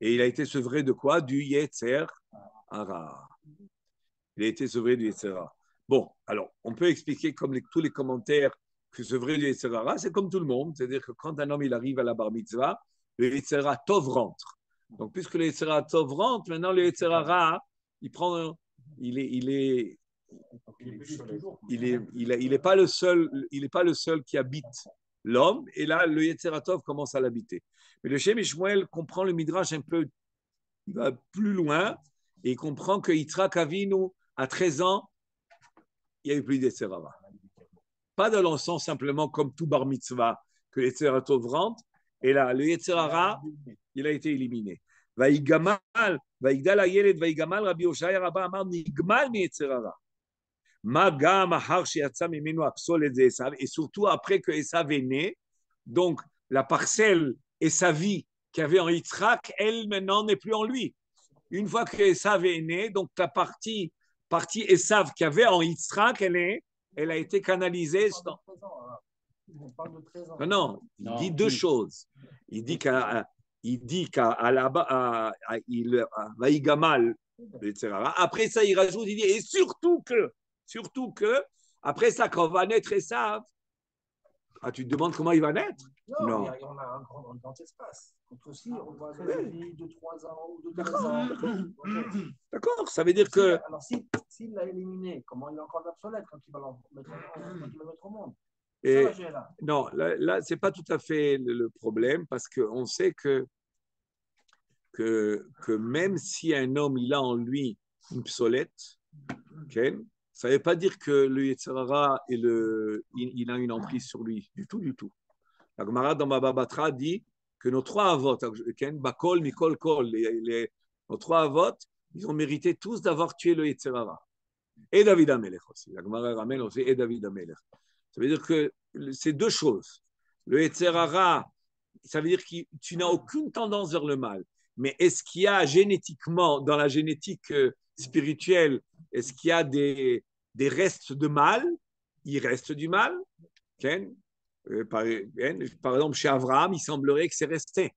Et il a été sevré de quoi? Du Yetzer Hara. Il a été sevré du Yetzer Hara. Bon, alors, on peut expliquer comme tous les commentaires que ce vrai du Yetzer Hara, c'est comme tout le monde. C'est-à-dire que quand un homme il arrive à la bar mitzvah, le Yetzer Hara Tov rentre. Donc, puisque le Yetzer Hara Tov rentre, maintenant le Yetzer Hara, il est pas le seul qui habite l'homme. Et là, le Yetzer Hara Tov commence à l'habiter. Mais le Shem Shmuel comprend le Midrash un peu, il va plus loin et il comprend que Yitzhak Avinu, à 13 ans, il n'y a eu plus d'Yetzer Hara. Pas dans le sens simplement comme tout bar mitzvah, que l'Yetzer Hara Tov rentre, et là, le Yetzer Hara, il a été éliminé. Vaïgamal, Vaïgdal Ayeled, Vaïgamal, Rabbi Oshaya Rabba Amar, Nigmal mi Yetzer Hara. Maga Mahar Shiatsa Mimenu Apsol et Esav, et surtout après que Esav est né, donc la parcelle et sa vie qu'il y avait en Yitzhak, elle maintenant n'est plus en lui. Une fois que Esav est né, donc la partie Esav qu'il y avait en Yitzhak, elle a été canalisée. Non, il dit deux choses. Il dit qu'à Vaïgamal, etc. Après ça, il rajoute, il dit, et surtout que, après ça, quand va naître Esav, tu te demandes comment il va naître? Non. Il y en a un grand espace. Donc aussi, on voit des vie de 3 ans ou de 2 ans. D'accord, ça veut dire que. Alors, s'il l'a éliminé, comment il est encore obsolète quand il va le mettre au monde? Et, non, là c'est pas tout à fait le problème parce qu'on sait que même si un homme il a en lui une psolète, okay, ça ne veut pas dire que le Yetzer Hara il a une emprise sur lui, du tout. La Gemara dans Baba Batra dit que nos 3 avot, Bakol, Mikol, Kol, nos 3 avot, ils ont mérité tous d'avoir tué le Yetzer Hara. Et David Amelech aussi. La Gemara ramène aussi et David Amelech. Ça veut dire que c'est deux choses. Le Yetzer Hara, ça veut dire que tu n'as aucune tendance vers le mal. Mais est-ce qu'il y a génétiquement, dans la génétique spirituelle, est-ce qu'il y a des restes de mal? Il reste du mal. Par exemple, chez Abraham, il semblerait que c'est resté.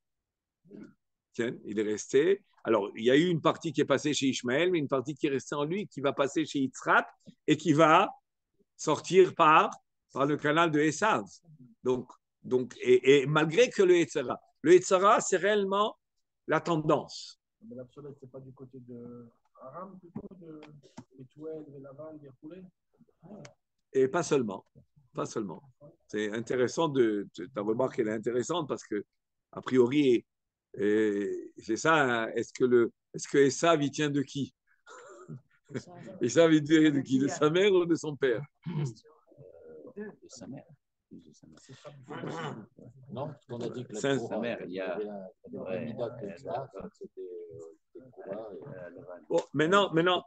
Il est resté. Alors, il y a eu une partie qui est passée chez Ishmaël, mais une partie qui est restée en lui, qui va passer chez Yitzhak et qui va sortir par le canal de Esav. Donc, et malgré que le Yetzer Hara, c'est réellement la tendance. Mais l'absolète, c'est pas du côté de Aram, plutôt de Betuel, de Laval, d'Irkoulé? Et pas seulement. pas seulement. C'est intéressant ta remarque, elle est intéressante parce que, a priori, c'est ça, hein, est-ce que Esav, il tient de qui? Esav, il tient de qui? De sa mère ou de son père? De sa mère. Non, parce qu'on a dit que sa mère, il y avait la Mida comme ça, c'était bon, maintenant,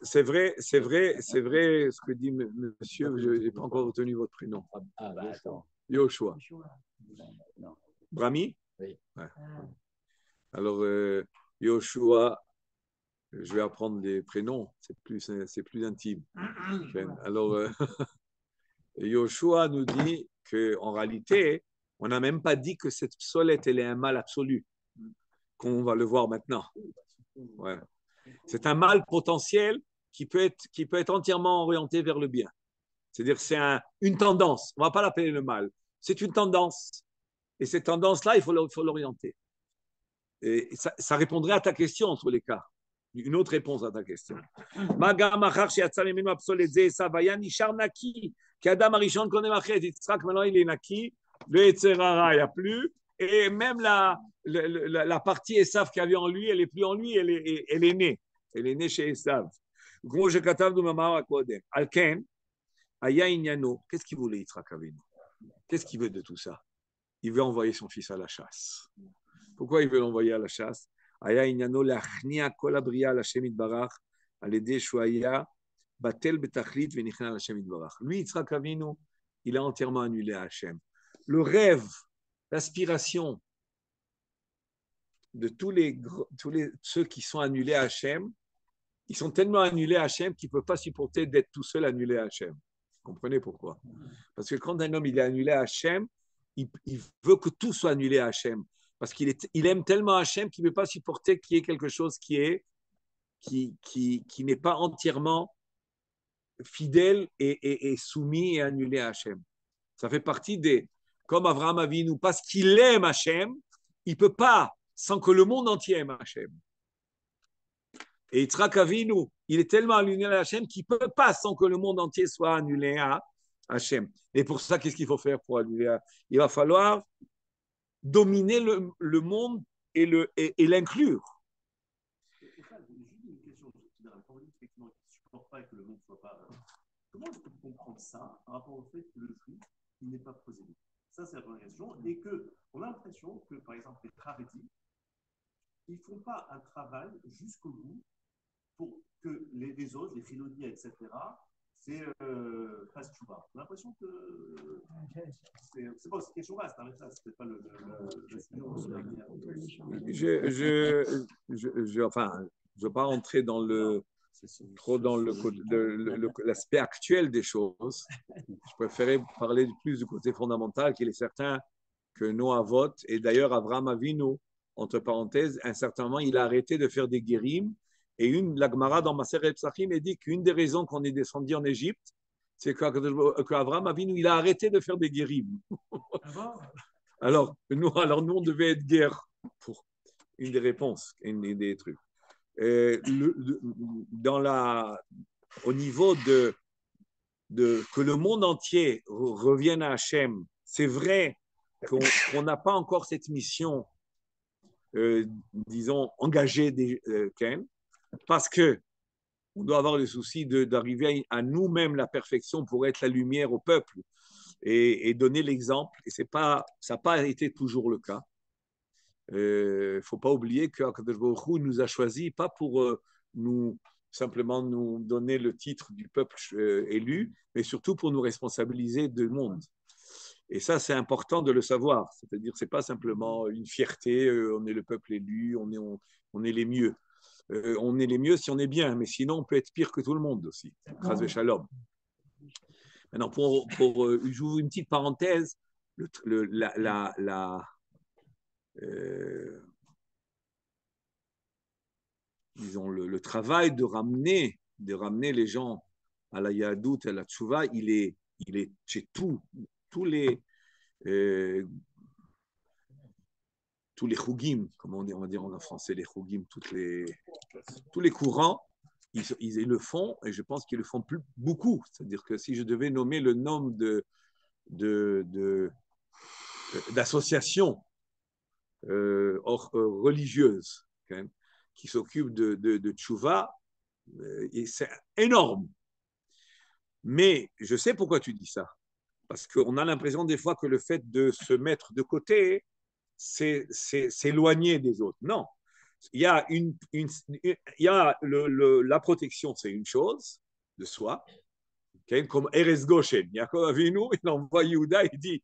c'est vrai ce que dit monsieur, je n'ai pas encore retenu votre prénom. Yoshua. Brahmi? Oui. Ouais. Alors, Yoshua, je vais apprendre les prénoms, c'est plus intime. Alors, Yoshua nous dit qu'en réalité, on n'a même pas dit que cette psolette, elle est un mal absolu, qu'on va le voir maintenant. Ouais. C'est un mal potentiel qui peut être entièrement orienté vers le bien. C'est-à-dire que c'est une tendance. On ne va pas l'appeler le mal. C'est une tendance. Et cette tendance-là, il faut l'orienter. Et ça répondrait à ta question, en tous les cas. Une autre réponse à ta question. Maintenant, il est naki. Le Etzerara, il n'y a plus. Et même la partie Esav qu'il y avait en lui, elle n'est plus en lui, elle est née. Elle est née chez Esav. Gros, je katav de Mamar Akodem. Alken, Aya Inyano. Qu'est-ce qu'il voulait, Yitzhak Avinu? Qu'est-ce qu'il veut de tout ça? Il veut envoyer son fils à la chasse. Pourquoi il veut l'envoyer à la chasse? Aya Inyano, l'achnia kol abria l'Hashem Yitbarach, al-yedei shuaya, batel betachlit venichna l'Hashem Yitbarach. Lui, Yitzhak Avinu, il a entièrement annulé à Hachem. Le rêve, l'aspiration de tous ceux qui sont annulés à Hachem, ils sont tellement annulés à Hachem qu'ils ne peuvent pas supporter d'être tout seul annulé à Hachem. Vous comprenez pourquoi? Parce que quand un homme il est annulé à Hachem, il veut que tout soit annulé à Hachem. Parce qu'il aime tellement Hachem qu'il ne peut pas supporter qu'il y ait quelque chose qui n'est pas entièrement fidèle et soumis et annulé à Hachem. Ça fait partie comme Avraham Avinu, parce qu'il aime Hachem, il ne peut pas, sans que le monde entier aime Hachem. Et Yitzhak Avinu, il est tellement annulé à Hachem qu'il ne peut pas, sans que le monde entier soit annulé à Hachem. Et pour ça, qu'est-ce qu'il faut faire pour annuler? Il va falloir dominer le monde et l'inclure. Comment je peux comprendre ça par rapport au fait que le juif n'est pas prosélyte? Ça, c'est la première question. Et qu'on a l'impression que, par exemple, les Haredim, ils ne font pas un travail jusqu'au bout pour que les autres, les Chiloni, etc., fassent tchouva. On a l'impression que c'est pas cette question-là, c'est pas le enfin, je ne veux pas rentrer trop dans l'aspect actuel des choses. Je préférais parler plus du côté fondamental, qu'il est certain que nos avots, et d'ailleurs Avraham Avinu, entre parenthèses, à un certain moment, il a arrêté de faire des guérims. Et la Gemara dans Maseret Psachim dit qu'une des raisons qu'on est descendu en Égypte, c'est qu'Avraham Avinu, il a arrêté de faire des guérims. Alors, nous, on devait être guerre pour une des réponses, une des trucs. Au niveau de que le monde entier revienne à Hachem, c'est vrai qu'on n'a pas encore cette mission, disons, engagée des Ken, parce que on doit avoir le souci d'arriver à nous-mêmes la perfection pour être la lumière au peuple et donner l'exemple. Et ça n'a pas été toujours le cas. Il ne faut pas oublier qu'Akadosh Baruch Hu nous a choisis, pas pour simplement nous donner le titre du peuple élu, mais surtout pour nous responsabiliser du monde. Et ça, c'est important de le savoir. C'est-à-dire, ce n'est pas simplement une fierté, on est le peuple élu, on est les mieux. On est les mieux si on est bien, mais sinon, on peut être pire que tout le monde aussi. Chas v'shalom. Maintenant, j'ouvre une petite parenthèse. Disons, le travail de ramener les gens à la Yahadout, à la Tchouva, il est chez tous les chougim, comme on va dire en français, les chougim, tous les courants, ils le font, et je pense qu'ils le font beaucoup. C'est-à-dire que si je devais nommer le nombre d'associations religieuses, okay, qui s'occupent de tchouva, c'est énorme. Mais je sais pourquoi tu dis ça. Parce qu'on a l'impression des fois que le fait de se mettre de côté, c'est s'éloigner des autres. Non. Il y a, la protection, c'est une chose de soi. Okay, comme Erez Goshen. Yaakov Avinu, il envoie Yehuda, il dit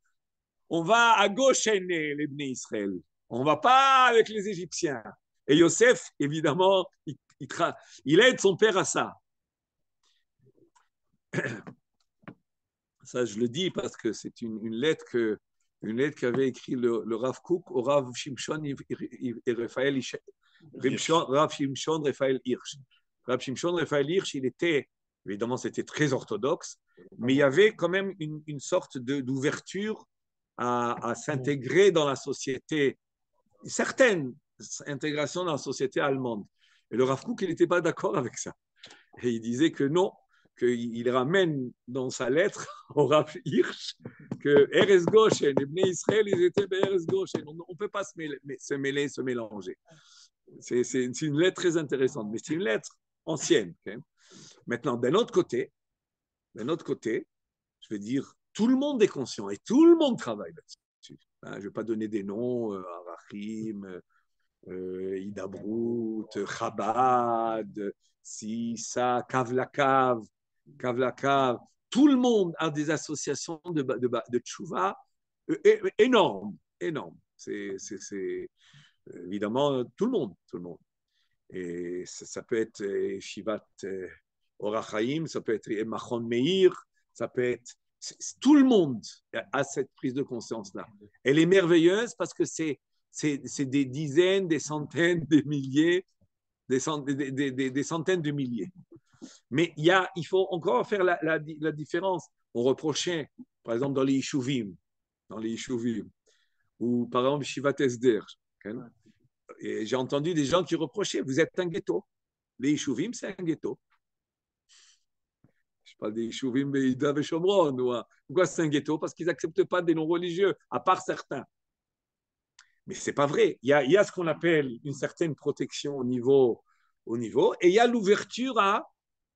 on va à Goshen, les Bnei Israël. On ne va pas avec les Égyptiens. Et Yosef, évidemment, il aide son père à ça. Ça, je le dis parce que c'est une lettre qu'avait écrit le Rav Kook au Rav Shimshon et Raphaël Rav Shimshon Raphaël Hirsch. Rav Shimshon Raphaël Hirsch, il était, évidemment, c'était très orthodoxe, mais il y avait quand même une sorte d'ouverture à s'intégrer dans la société, une certaine intégration dans la société allemande. Et le Rav Kook, il n'était pas d'accord avec ça. Et il disait que non, qu'il ramène dans sa lettre au Rav Hirsch que Erez Goshen, les Bnei Israël, ils étaient Erez Goshen. On ne peut pas se mélanger. C'est une lettre très intéressante, mais c'est une lettre ancienne. Okay? Maintenant, d'un autre côté, je veux dire, tout le monde est conscient et tout le monde travaille là-dessus. Hein, je ne vais pas donner des noms, Arachim, Hidabrut, Chabad, Sissa, Kav la Cave. Tout le monde a des associations de tchouva énormes. C'est évidemment tout le monde. Et ça peut être Shivat Orachaim, ça peut être Machon Meir, ça peut être tout le monde a cette prise de conscience-là. Elle est merveilleuse parce que c'est des dizaines, des centaines, des milliers, des centaines de milliers. Mais il faut encore faire la différence. On reprochait, par exemple, dans les Yishuvim, ou par exemple, Shivat Esder. Et j'ai entendu des gens qui reprochaient, vous êtes un ghetto. Les Yishuvim, c'est un ghetto. Je parle des Yishuvim, Beïda et Shomron. Pourquoi c'est un ghetto? Parce qu'ils n'acceptent pas des non-religieux, à part certains. Mais ce n'est pas vrai. Il y a ce qu'on appelle une certaine protection au niveau, et il y a l'ouverture à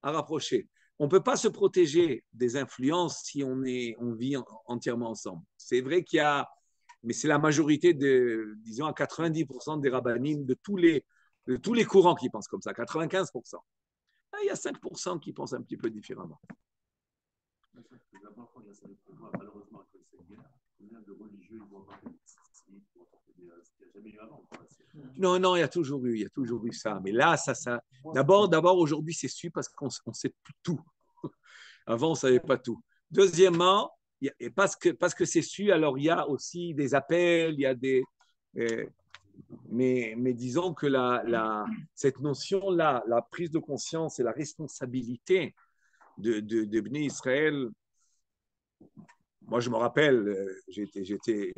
rapprocher. On ne peut pas se protéger des influences si on vit entièrement ensemble. C'est vrai qu'il y a, mais c'est la majorité, disons à 90% des rabbinim de tous les courants qui pensent comme ça, 95%. Il y a 5% qui pensent un petit peu différemment. Malheureusement, avec cette guerre, combien de religieux ils vont avoir ce qu'il n'y a jamais eu avant. Non, il y a toujours eu ça. Mais là, d'abord, aujourd'hui, c'est su parce qu'on sait tout. Avant, on ne savait pas tout. Deuxièmement, parce que c'est su, alors il y a aussi des appels, il y a des... mais disons que cette notion-là, la prise de conscience et la responsabilité de Bnei Israël, moi, je me rappelle,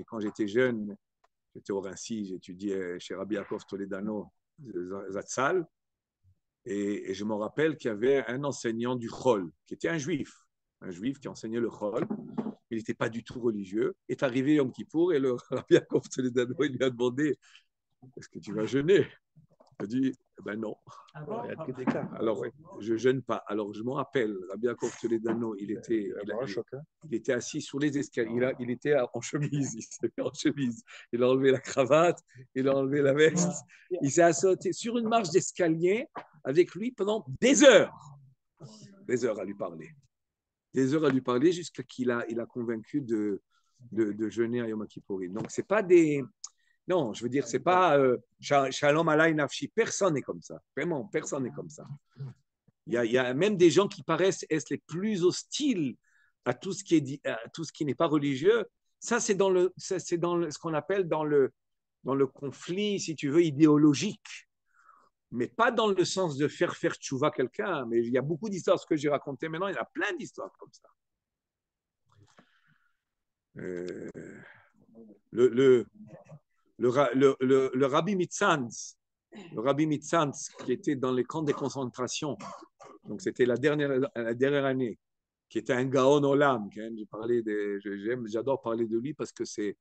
quand j'étais jeune, j'étais au Rinci, j'étudiais chez Rabbi Yaakov Toledano, Zatzal, et je me rappelle qu'il y avait un enseignant du Chol, qui était un juif qui enseignait le Chol. Il n'était pas du tout religieux. Il est arrivé Yom Kippour et le Rabbi Yaakov Toledano, il lui a demandé « Est-ce que tu vas jeûner ?» Il a dit « Ben non. » Alors, je ne jeûne pas. Alors, je me rappelle, Rabbi Yaakov Toledano, il était assis sur les escaliers. Il était en chemise. Il s'est mis en chemise. Il a enlevé la cravate, il a enlevé la veste. Il s'est assis sur une marche d'escalier avec lui pendant des heures. Des heures à lui parler. Jusqu'à qu'il a convaincu de jeûner à Yom Kippourim. Donc, c'est pas des... Non, je veux dire, c'est pas Shalom Alay Nafshi. Personne n'est comme ça. Vraiment, personne n'est comme ça. Il y a même des gens qui paraissent être les plus hostiles à tout ce qui n'est pas religieux. Ça, c'est ce qu'on appelle dans le conflit, si tu veux, idéologique. Mais pas dans le sens de faire tchouva quelqu'un. Mais il y a beaucoup d'histoires, ce que j'ai raconté maintenant, il y a plein d'histoires comme ça. Le Rabbi Mitzanz, le Rabbi Mitzantz, qui était dans les camps de concentration, donc c'était la dernière année, qui était un Gaon Olam. J'adore parler de lui parce que c'est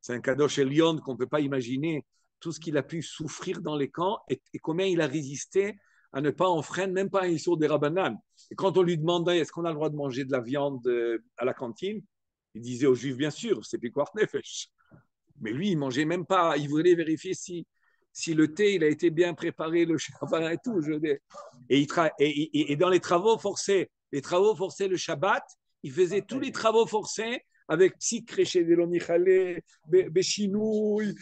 un Kadosh Elyon qu'on ne peut pas imaginer tout ce qu'il a pu souffrir dans les camps et combien il a résisté à ne pas enfreindre, même pas un issur des Rabbanan. Et quand on lui demandait est-ce qu'on a le droit de manger de la viande à la cantine, il disait aux Juifs bien sûr, c'est Pikuach Nefesh. Mais lui, il mangeait même pas, il voulait vérifier si le thé il a été bien préparé, le Shabbat et tout. Et dans les travaux forcés le Shabbat, il faisait tous les travaux forcés avec Psikre chez Delonichale, Béchinouille,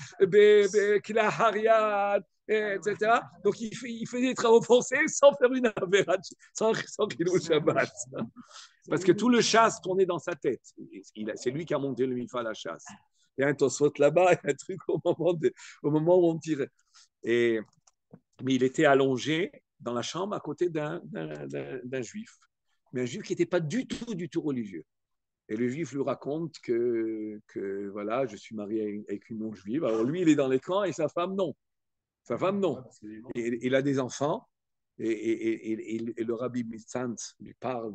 Kila Hariad, etc. Donc il faisait des travaux forcés sans faire une avéra, sans qu'il le Shabbat. Parce que tout le chasse tournait dans sa tête. C'est lui qui a monté le Mifa à la chasse. Il y a un tosfot là-bas, il y a un truc au moment où on tirait. Mais il était allongé dans la chambre à côté d'un juif. Mais un juif qui n'était pas du tout religieux. Et le juif lui raconte que voilà, je suis marié avec une non-juive. Alors lui, il est dans les camps et sa femme, non. Sa femme, non. Et il a des enfants. Et le Rabbi Mitzantz lui parle.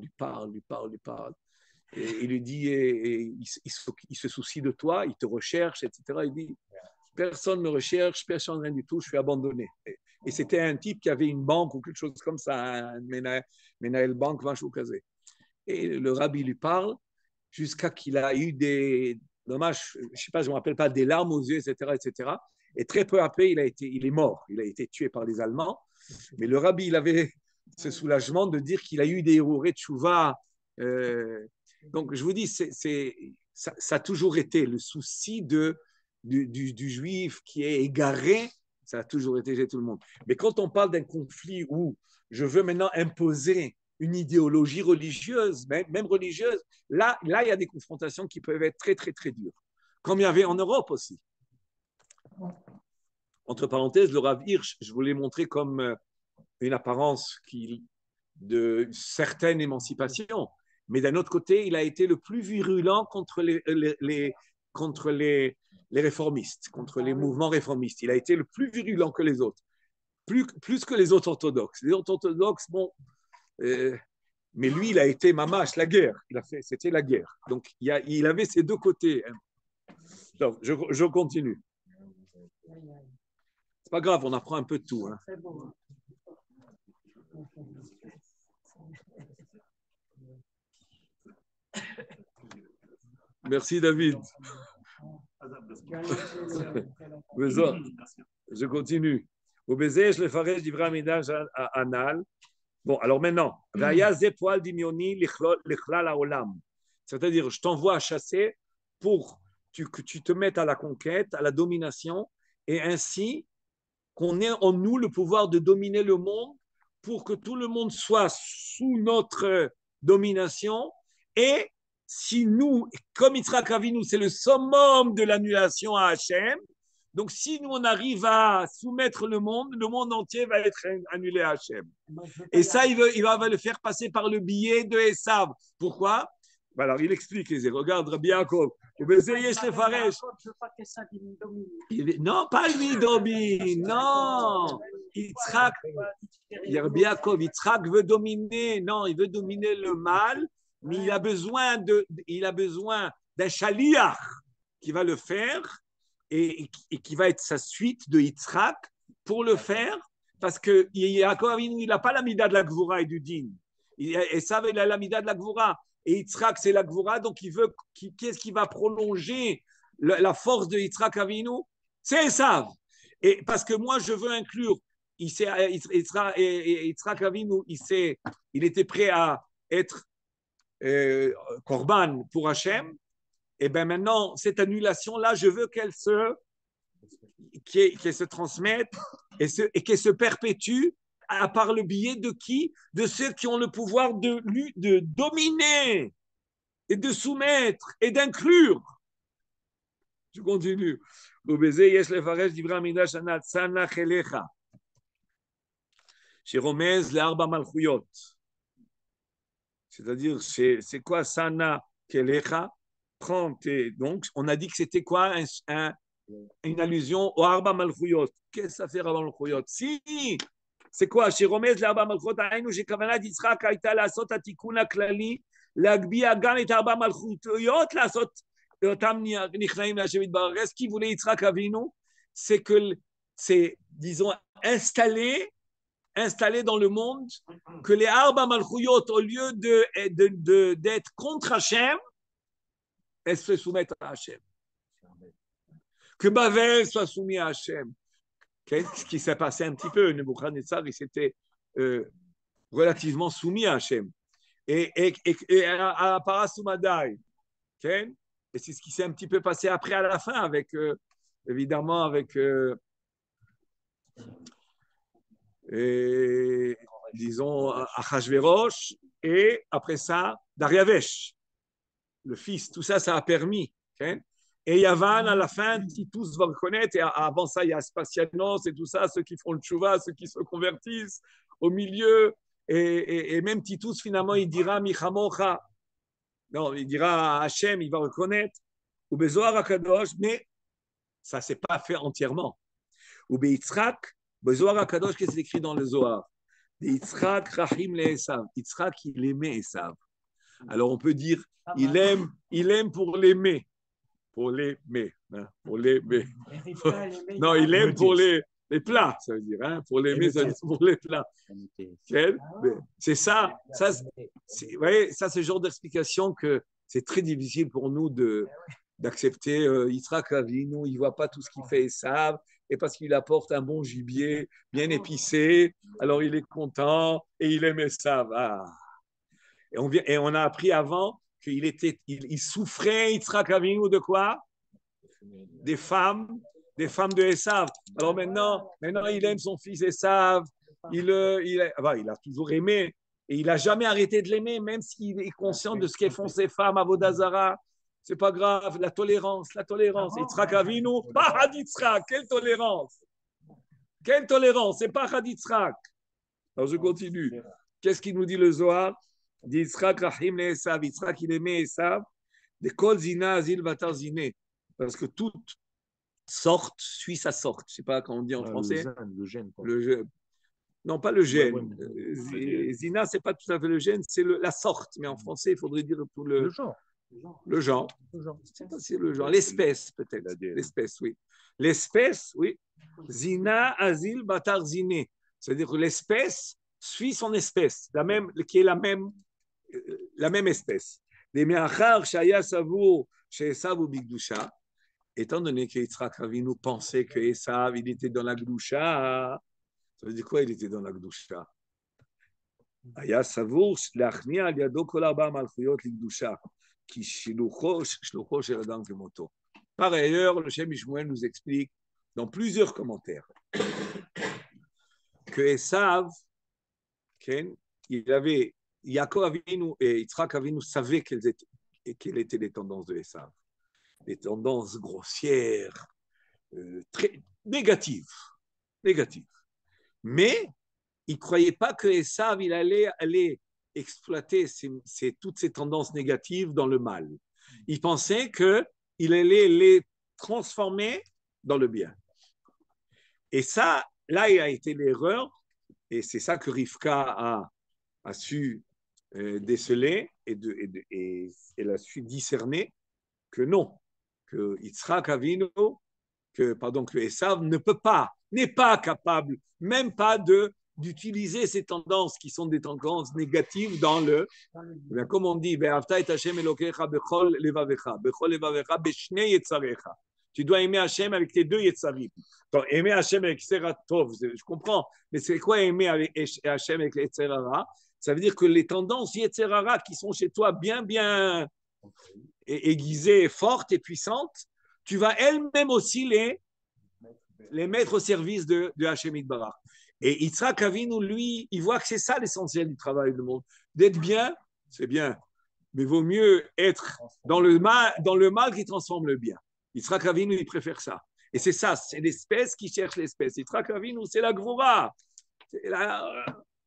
Et il lui dit, il se soucie de toi, il te recherche, etc. Il dit, personne ne me recherche, personne rien du tout, je suis abandonné. Et c'était un type qui avait une banque ou quelque chose comme ça, un Menael Bank, Vachoukaze. Et le Rabbi lui parle jusqu'à qu'il a eu des dommages, je ne sais pas, je ne me rappelle pas, des larmes aux yeux, etc., etc. Et très peu après, il est mort. Il a été tué par les Allemands. Mais le Rabbi, il avait ce soulagement de dire qu'il a eu des Hérouré de Tchouva. Donc, je vous dis, ça a toujours été le souci du juif qui est égaré, ça a toujours été chez tout le monde. Mais quand on parle d'un conflit où je veux maintenant imposer une idéologie religieuse, même religieuse, là, il y a des confrontations qui peuvent être très, très, très dures. Comme il y avait en Europe aussi. Entre parenthèses, le Rav Hirsch, je vous l'ai montré comme une apparence de certaine émancipation. Mais d'un autre côté, il a été le plus virulent contre les réformistes, contre les mouvements réformistes. Il a été le plus virulent que les autres, plus que les autres orthodoxes. Les autres orthodoxes, bon, mais lui, il a été mamache, la guerre. C'était la guerre. Donc, il avait ces deux côtés. Donc, je continue. C'est pas grave, on apprend un peu de tout. Hein. Merci David. Je continue. Au baiser, je le ferai du vrai ménage anal. Bon, alors maintenant, c'est-à-dire, je t'envoie à chasser pour que tu te mettes à la conquête, à la domination, et ainsi qu'on ait en nous le pouvoir de dominer le monde pour que tout le monde soit sous notre domination. Et si nous, comme Yitzhak Avinu, c'est le summum de l'annulation à Hachem, donc si nous on arrive à soumettre le monde entier va être annulé à Hachem. Et ça, il va le faire passer par le biais de Esav. Pourquoi? Alors, il explique, regarde Rabbi Yaakov. Non, pas lui domine, non. Yitzhak veut dominer, non, il veut dominer le mal, mais il a besoin d'un chaliach qui va le faire et qui va être sa suite de Yitzhak pour le faire, parce que Yaakov, il n'a pas la mida de la Gvura et du Din. Et ça, il a la mida de la Gvura. Et Yitzhak, c'est la Gvura, donc qu'est-ce qui va prolonger la force de Yitzhak Avinu? C'est Esav. Et parce que moi, je veux inclure, Yitzhak Avinu, il était prêt à être Korban pour Hachem. Et bien maintenant, cette annulation-là, je veux qu'elle se transmette et qu'elle se perpétue par le biais de qui? De ceux qui ont le pouvoir de dominer et de soumettre et d'inclure. Je continue. C'est-à-dire, c'est quoi Sana Kelecha? Donc, on a dit que c'était quoi une allusion au Arba Malchuyot. Qu'est-ce que ça fait Arba Malchuyot? Si, c'est quoi? Chez Romez, l'Arba Malchuyot, Aïnou, j'ai Kavanat d'Israël, Aïta, la Sot, Atikun, Aklali, l'Agbia, Gam et Arba Malchuyot, la Sot, Tam Nichnaim, la Shemit Barak. Ce qu'il voulait Yitzhak Avinu, c'est que, c'est, disons, installé dans le monde que les Arba Malchuyot, au lieu d'être contre Hachem, elles se soumettent à Hachem. Que Bavel soit soumis à Hachem. Okay? Ce qui s'est passé un petit peu, Nebuchadnezzar, il s'était relativement soumis à Hachem. Et à Parasumadai. Okay? Et c'est ce qui s'est un petit peu passé après à la fin, avec, évidemment, avec, disons, Achashverosh, et après ça, Dariavesh, le fils. Tout ça, ça a permis. Okay? Et Yavan, à la fin, Titus va reconnaître, et avant ça, il y a Spasianos et tout ça, ceux qui font le tchouva, ceux qui se convertissent au milieu. Et même Titus, finalement, il dira Michamocha. Non, il dira à Hachem, il va reconnaître. Ou Bezoar Akadosh, mais ça ne s'est pas fait entièrement. Ou Yitzhak, Bezoar Akadosh, qu'est-ce qu'il écrit dans le Zohar? Yitzhak Rahim le Esav. Yitzhak, il aimait Esav. Alors on peut dire, il aime pour l'aimer. Pour l'aimer. Hein, pour l'aimer. Non, il aime pour les plats, ça veut dire. Hein, pour l'aimer, ça veut dire pour les plats. C'est ça. Vous voyez, ça, c'est le genre d'explication que c'est très difficile pour nous d'accepter. Yitzhak Avinu, il ne voit pas tout ce qu'il fait Esav, et parce qu'il apporte un bon gibier bien épicé, alors il est content et il aime Esav. Ah. Et on a appris avant qu'il souffrait, Yitzhak Avinu, de quoi? Des femmes de Esav. Alors maintenant, il aime son fils Esav. Il a toujours aimé. Et il n'a jamais arrêté de l'aimer, même s'il est conscient de ce qu'elles font ces femmes à Vodazara. C'est pas grave, la tolérance. Yitzhak Avinu, pas Had Yitzhak. Quelle tolérance? C'est pas Had Yitzhak. Alors je continue. Qu'est-ce qu'il nous dit le Zohar? Yitzhak Rahim le Esav. Yitzhak, il aimait Esav. De Kol Zina Azil Vatar Ziné. Parce que toute sorte suit sa sorte. Je ne sais pas comment on dit en français. Le gène. Non, pas le gène. Zina, ce n'est pas tout à fait le gène, c'est la sorte. Mais en français, il faudrait dire tout le genre. Le genre. Je ne sais pas si c'est le genre. L'espèce, peut-être. L'espèce, oui. L'espèce, oui. Zina Azil Batar Ziné. C'est-à-dire que l'espèce suit son espèce, qui est la même espèce. Les Meachar, Shaya Savour, chez Esav ou Bigdusha, étant donné que Yitzhak Avinu pensait que Esav, il était dans la Gdusha, ça veut dire quoi, il était dans la Gdusha? Aya Savour, Lachnia, Aliado, Kolarba, Malchuyot, Ligdusha, qui Shilucho, Sheradam, Kemoto. Par ailleurs, le Shem Ishmuel nous explique dans plusieurs commentaires que Esav, Yaakov Avinu et Yitzhak Avinu savaient quelles étaient les tendances de Esav. Des tendances grossières, très négatives. Mais il ne croyait pas que Esav il allait exploiter toutes ces tendances négatives dans le mal. Il pensait qu'il allait les transformer dans le bien. Et ça, là, il a été l'erreur. Et c'est ça que Rivka a su déceler et elle a su discerner que non, que Yitzhak Avinu, que Esav n'est pas capable, même pas d'utiliser ces tendances qui sont des tendances négatives dans le, comme on dit, tu dois aimer Hachem avec tes deux Yetzavim. Donc, aimer Hachem avec Seratov, je comprends, mais c'est quoi aimer Hachem avec Yetzerara? Ça veut dire que les tendances Yetzerara qui sont chez toi bien aiguisées, fortes et puissantes, tu vas elles-mêmes aussi les mettre au service de Hachem Yitbarach. Et Yitzhak Avinu, lui, il voit que c'est ça l'essentiel du travail du monde. D'être bien, c'est bien, mais vaut mieux être dans le mal qui transforme le bien. Yitzhak Avinu, il préfère ça. Et c'est ça, c'est l'espèce qui cherche l'espèce. Yitzhak Avinu, c'est la Gvoura.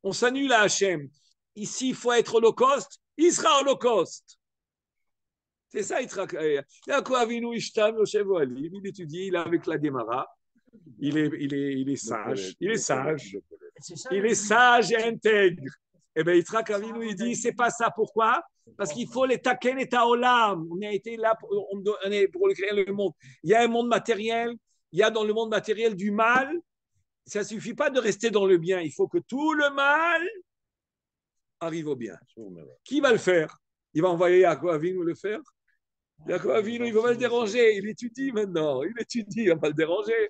On s'annule à Hachem. Ici, il faut être holocauste, il sera holocauste. C'est ça, Yaakov Avinu Ishtam Yoshev Ohalim, il étudie, il est avec la Gemara, il est sage, il est sage, il est sage et intègre. Et bien, Yitzhak Avinu, il dit, c'est pas ça. Pourquoi? Parce qu'il faut les taken et taolam. On a été là pour créer le monde. Il y a un monde matériel, il y a dans le monde matériel du mal. Ça ne suffit pas de rester dans le bien. Il faut que tout le mal arrive au bien. Qui va le faire? Il va envoyer Yaakov Avinu le faire? Yaakov Avinu, il ne va pas le déranger. Il étudie maintenant. Il étudie, il ne va pas le déranger.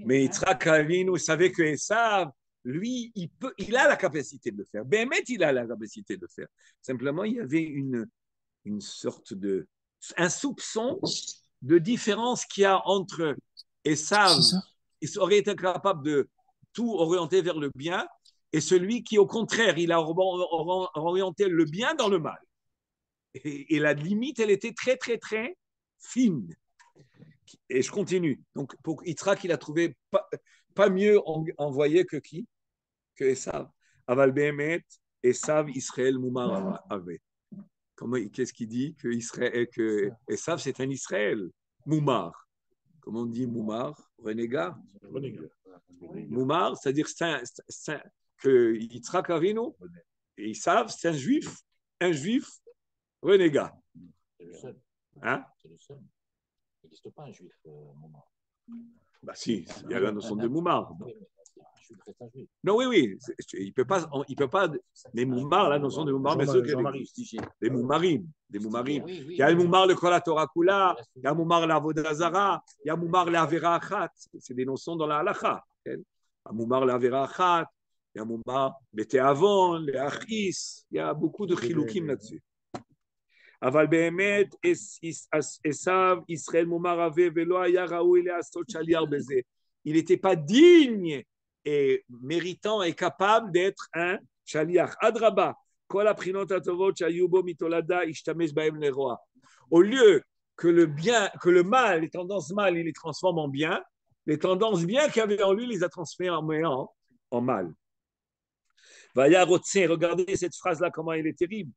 Mais Yitzhak Avinu savait que Esav, lui, il a la capacité de le faire. Bémet, il a la capacité de le faire. Simplement, il y avait une sorte de... un soupçon de différence qu'il y a entre Esav, il aurait été capable de tout orienter vers le bien, et celui qui, au contraire, il a orienté le bien dans le mal. Et la limite, elle était très, très, très fine. Et je continue. Donc, pour Yitzhak, il a trouvé pas mieux envoyé que qui? Que Esav. Aval Behemet, Esav, Israël, Moumar, Ave. Qu'est-ce qu'il dit? Que Esav, c'est un Israël. Moumar. Comment on dit Moumar? Renégat. Moumar, c'est-à-dire que Yitzhak Avinu, et Esav, c'est un juif renégat. Hein? C'est le seul. Il n'existe pas un juif Moumar. Bah si, il y a la notion de Moumar. Non, oui. Il peut pas. Mais Moumar, la notion de Moumar, mais ceux qui des Moumarim. Il y a le Moumar, le Kol Torah Kula, il y a Moumar, la Vodazara, il y a Moumar, la Avera Achat. C'est des notions dans la Halacha. Il y a Moumar, la Avera Achat, il y a Moumar, les Teavon, les Achis. Il y a beaucoup de chiloukim là-dessus. אבל באמת עשיו ישראל מומר עבה ולא היה ראוי לעשות שליח בזה. Il n'était pas digne et méritant et capable d'être un שליח. אדרבה, כל הבחינות הטובות שהיו בו מתולדה השתמש בהם לרוע. Au lieu que le mal, les tendances mal, il les transforme en bien, les tendances bien qu'il y avait en lui, il les a transformées en mal. Regardez cette phrase-là, comment elle est terrible.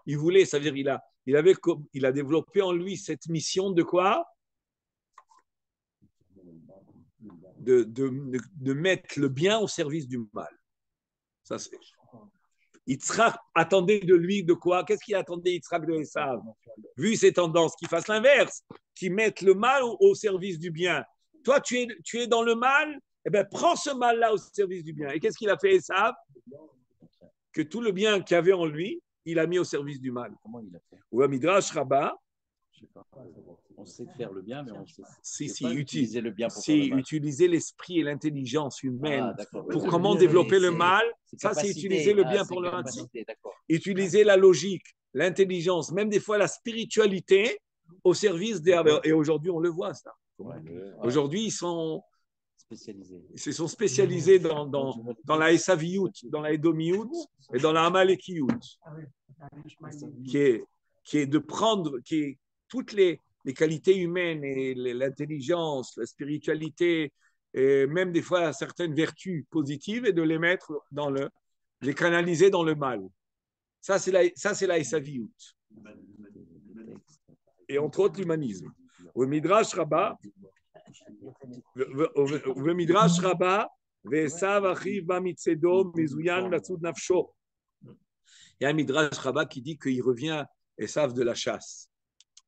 Il voulait, ça veut dire il a développé en lui cette mission de quoi? De mettre le bien au service du mal. Ça, c'est... Yitzhak attendait de lui de quoi? Qu'est-ce qu'il attendait Yitzhak de Esav? Vu ses tendances, qu'il fasse l'inverse, qu'il mette le mal au service du bien. Toi, tu es dans le mal, eh bien, prends ce mal-là au service du bien. Et qu'est-ce qu'il a fait, Esav? Que tout le bien qu'il y avait en lui, il a mis au service du mal. Comment il a fait? Ou à Midrash Rabbah. On sait faire le bien, mais on sait utiliser le bien pour utiliser l'esprit et l'intelligence humaine pour comment Oui, développer le mal. Ça, c'est utiliser le bien pour le mal. Utiliser la logique, l'intelligence, même des fois la spiritualité au service des... Et aujourd'hui, on le voit, ça. Aujourd'hui, ils se sont spécialisés dans la Esaviout, dans la Edomiout et dans la Amalekiout, qui est de prendre toutes les qualités humaines et l'intelligence, la spiritualité, et même des fois certaines vertus positives et de les mettre les canaliser dans le mal. Ça, c'est la Esaviout. Et entre autres, l'humanisme. Au Midrash Rabbah, Midrash Rabbah, Ve'esav achiv ba mitzedo mezuyan latzud nafsho. Il y a un Midrash Rabbah qui dit qu'il revient Esav de la chasse.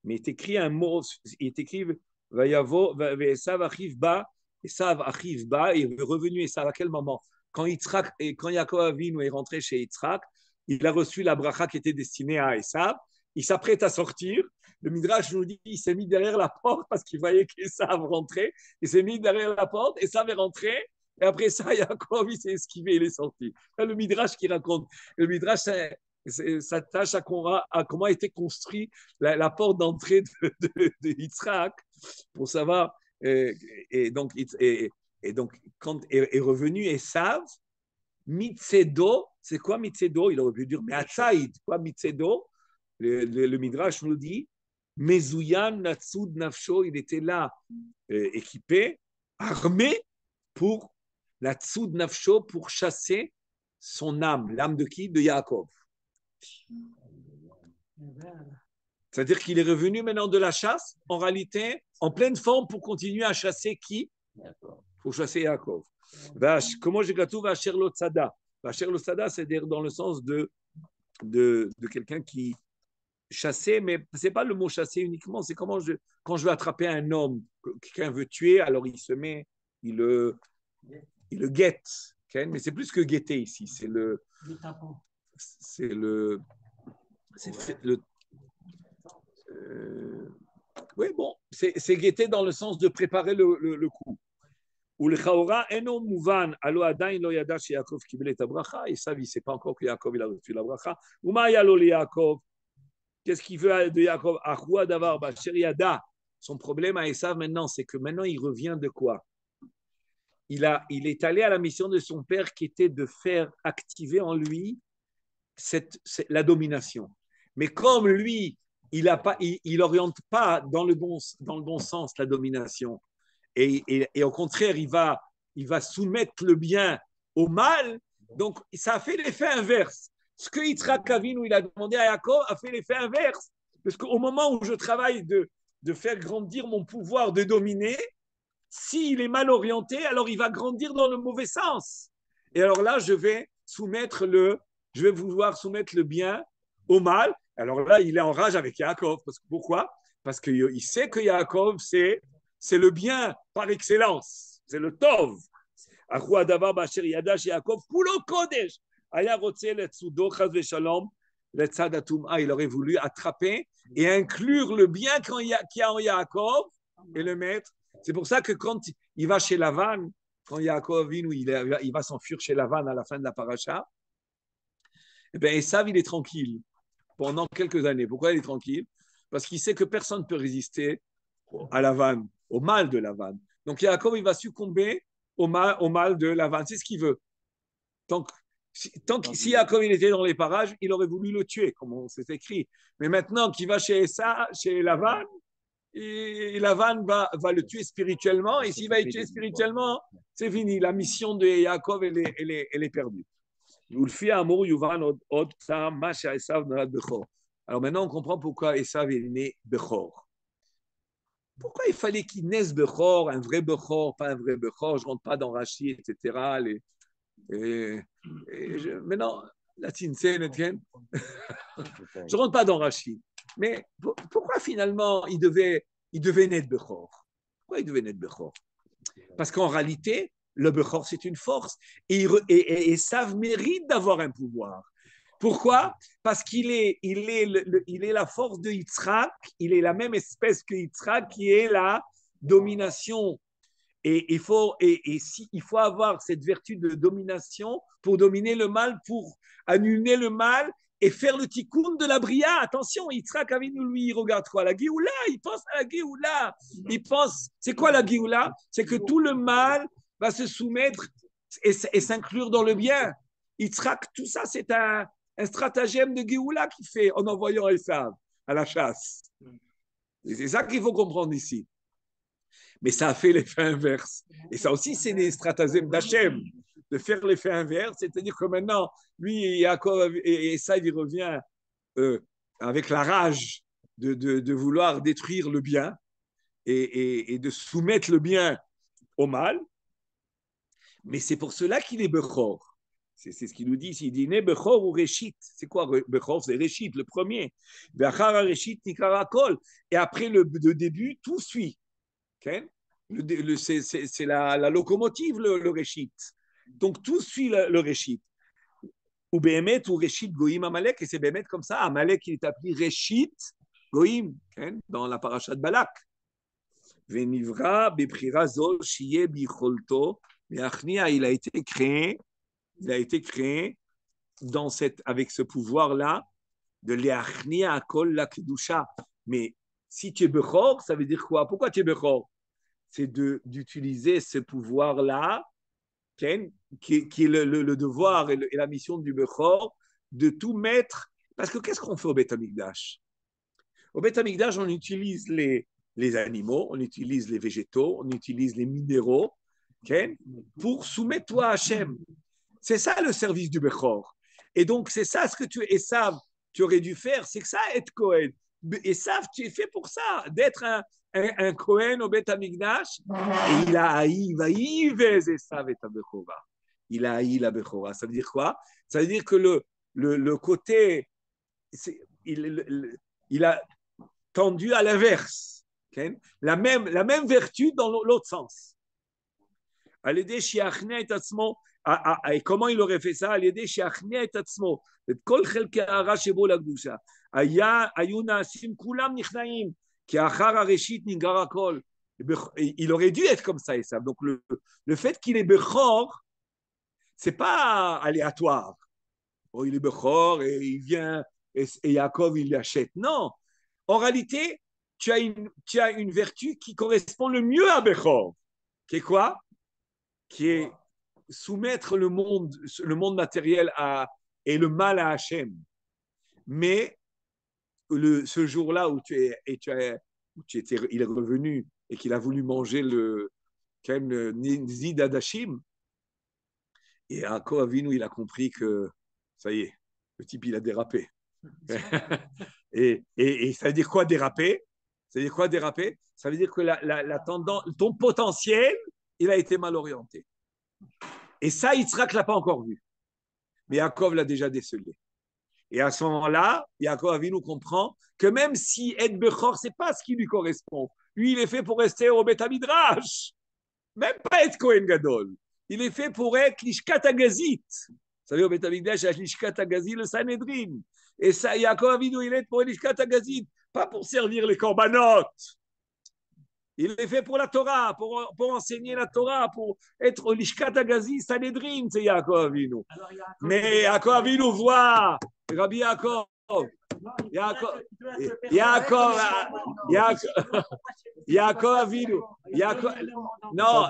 Mais il est écrit un mot, il est écrit Ve'esav achiv ba, Esav achiv ba, il est revenu Esav à quel moment? Quand Yaakov Avinu est rentré chez Yitzhak, il a reçu la bracha qui était destinée à Esav. Il s'apprête à sortir. Le Midrash nous dit qu'il s'est mis derrière la porte parce qu'il voyait qu'Esav rentrait. Il s'est mis derrière la porte, Esav est rentré. Et après ça, Yaakov, il s'est esquivé, il est sorti. C'est le Midrash qui raconte. Le Midrash s'attache à comment a été construite la porte d'entrée de Yitzhak pour savoir. Et donc, quand est revenu Esav, Mitzedo, c'est quoi Mitzedo? Il aurait pu dire, mais Atsaïd, quoi Mitzedo? Le Midrash nous dit, Mezouyan Natsud Nafsho, il était là, équipé, armé pour Natsud Nafsho, pour chasser son âme. L'âme de qui? De Yaakov. C'est-à-dire qu'il est revenu maintenant de la chasse, en réalité, en pleine forme pour continuer à chasser qui? Pour chasser Yaakov. Comment j'ai gâteau Vacher Lotsada? Vacher Lotsada, c'est-à-dire dans le sens de quelqu'un qui chassait, mais ce n'est pas le mot chasser uniquement, c'est quand je veux attraper un homme, quelqu'un veut tuer, alors il se met, il le guette. Okay? Mais c'est plus que guetter ici, oui, bon, c'est guetter dans le sens de préparer le coup. ולכאורה אינו מובן, הלא עדיין לא ידע שיעקב קיבל את הברכה, עשיו ne sait pas encore que Yaakov il a reçu la bracha. ומה היה לו ליעקב? Qu'est-ce qu'il veut de Yaakov? אחו הדבר באשר ידע. Son problème à Esav maintenant, c'est que maintenant il revient de quoi? Il est allé à la mission de son père qui était de faire activer en lui la domination. Mais comme lui, il n'oriente pas dans le bon sens la domination, et au contraire, il va soumettre le bien au mal, donc ça a fait l'effet inverse. Ce que Yitzhak Avinu, il a demandé à Yaakov, a fait l'effet inverse. Parce qu'au moment où je travaille de faire grandir mon pouvoir de dominer, s'il est mal orienté, alors il va grandir dans le mauvais sens. Et alors là, je vais vouloir soumettre le bien au mal. Alors là, il est en rage avec Yaakov. Pourquoi? Parce qu'il sait que Yaakov, c'est le bien par excellence. C'est le tov. Il aurait voulu attraper et inclure le bien qu'il y a en Yaakov et le mettre. C'est pour ça que quand il va chez Lavan, quand Yaakov il va s'enfuir chez Lavan à la fin de la paracha, eh bien, Esav, il est tranquille pendant quelques années. Pourquoi il est tranquille? Parce qu'il sait que personne ne peut résister à Lavan, au mal de Lavan. Donc Yaakov, il va succomber au mal de Lavan. C'est ce qu'il veut. Si Yaakov il était dans les parages, il aurait voulu le tuer, comme on s'est écrit. Mais maintenant qu'il va chez Lavan, et Lavan va le tuer spirituellement. Et s'il va le tuer spirituellement, c'est fini. La mission de Yaakov, elle est perdue. Alors maintenant, on comprend pourquoi Esav est né Bechor. Pourquoi il fallait qu'il naisse Bechor, un vrai Bechor, pas un vrai Bechor, je ne rentre pas dans Rashi, etc. Maintenant, la Tinsen, je ne rentre pas dans Rashi. Mais pourquoi finalement il devait naître Bechor? Pourquoi il devait naître Bechor? Parce qu'en réalité, le Bechor, c'est une force. Et Esav mérite d'avoir un pouvoir. Pourquoi? Parce qu'il est la force de Yitzhak, il est la même espèce que Yitzhak qui est la domination. Et il faut avoir cette vertu de domination pour dominer le mal, pour annuler le mal et faire le tikkun de la bria. Attention, Yitzhak Avinu, lui, il regarde quoi? La Géoula, il pense à la Géoula. C'est quoi la Géoula? C'est que tout le mal va se soumettre et s'inclure dans le bien. Yitzhak, tout ça, c'est un stratagème de Géoula qu'il fait en envoyant Esav à la chasse. Et c'est ça qu'il faut comprendre ici. Mais ça a fait l'effet inverse. Et ça aussi, c'est des stratagèmes d'Hachem, de faire l'effet inverse. C'est-à-dire que maintenant, lui, Yaakov et Esav, il revient avec la rage de vouloir détruire le bien et de soumettre le bien au mal. Mais c'est pour cela qu'il est Bechor. C'est ce qu'il nous dit ici. Il dit, né Bechor ou Réchit. C'est quoi Bechor? C'est Réchit, le premier. Et après le début, tout suit. Okay? C'est la locomotive, le Réchit. Donc, tout suit le Réchit. Ou Béhémet ou Réchit Goïm Amalek. Et c'est Béhémet comme ça. Amalek, il est appelé Réchit Goïm, okay? Dans la paracha de Balak. Venivra Beprira Zol Shiye Bicholto. Mais Achnia, il a été créé avec ce pouvoir-là de l'Achnia Akol la Kedusha. Mais si tu es Bechor, ça veut dire quoi? Pourquoi tu es Bechor? C'est d'utiliser ce pouvoir-là, qui est le devoir et la mission du Bechor, de tout mettre. Parce que qu'est-ce qu'on fait au Beth Amikdash? Au Beth Amikdash, on utilise les animaux, on utilise les végétaux, on utilise les minéraux, pour soumettre toi à Hachem. C'est ça le service du Bechor. Et donc, c'est ça ce que Esav, tu aurais dû faire, c'est que ça, être Cohen. Esav, tu es fait pour ça, d'être un Cohen au Beth Amikdash. Et il a haï, Esav et Bechora. Il a haï la Bechora. Ça veut dire quoi? Ça veut dire que le côté, il a tendu à l'inverse. Okay? La même vertu dans l'autre sens. Et comment il aurait fait ça? Il aurait dû être comme ça, Esav. Donc le fait qu'il est Bechor, c'est pas aléatoire. Oh, il est Bechor et il vient et Yaakov il l'achète. Non. En réalité, tu as une vertu qui correspond le mieux à Bechor. Qui est quoi? Qui est soumettre le monde matériel et le mal à Hachem. Mais ce jour-là où il est revenu et qu'il a voulu manger le Nizid Adashim, et Yaakov Avinu, il a compris que ça y est, le type, il a dérapé. et ça veut dire quoi déraper? Ça veut dire quoi déraper? Ça veut dire que la tendance, ton potentiel, il a été mal orienté. Et ça, Yitzhak ne l'a pas encore vu. Mais Yaakov l'a déjà décelé. Et à ce moment-là, Yaakov Avinu comprend que même si être Bechor, ce n'est pas ce qui lui correspond. Lui, il est fait pour rester au Beth Midrash. Même pas être Kohen Gadol. Il est fait pour être l'Ishkat Agazit. Vous savez, au Beth Midrash, il y a l'Ishkat Agazit, le Sanhedrin. Et ça, Yaakov Avinu, il est pour l'Ishkat Agazit, pas pour servir les korbanot. Il est fait pour la Torah, pour enseigner la Torah, pour être l'Ishkat Agazi, Sanhedrin, c'est Yaakov Avinu. Mais Yaakov Avinu voit, Rabbi Yaakov, Yaakov Avinu, non,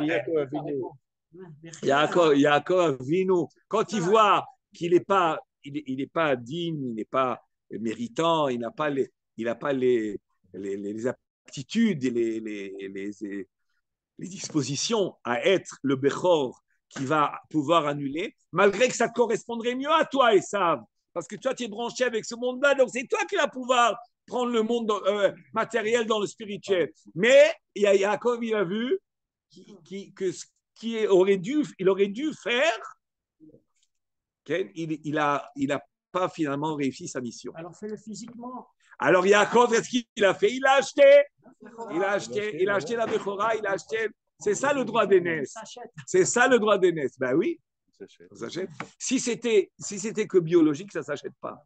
Yaakov Avinu, quand il voit qu'il n'est pas, il n'est pas digne, il n'est pas méritant, il n'a pas les aptitudes et les dispositions à être le Bechor qui va pouvoir annuler, malgré que ça correspondrait mieux à toi, Esav, parce que toi, tu es branché avec ce monde-là, donc c'est toi qui vas pouvoir prendre le monde matériel dans le spirituel. Mais Yaakov, il a vu que ce qu'il aurait dû faire, il a pas finalement réussi sa mission. Alors fais-le physiquement. Alors Yaakov, qu'est-ce qu'il a fait? Il a acheté la Bechora, il a acheté. C'est ça le droit d'aînesse. C'est ça le droit d'aînesse. Ben oui, ça s'achète. Si c'était que biologique, ça ne s'achète pas.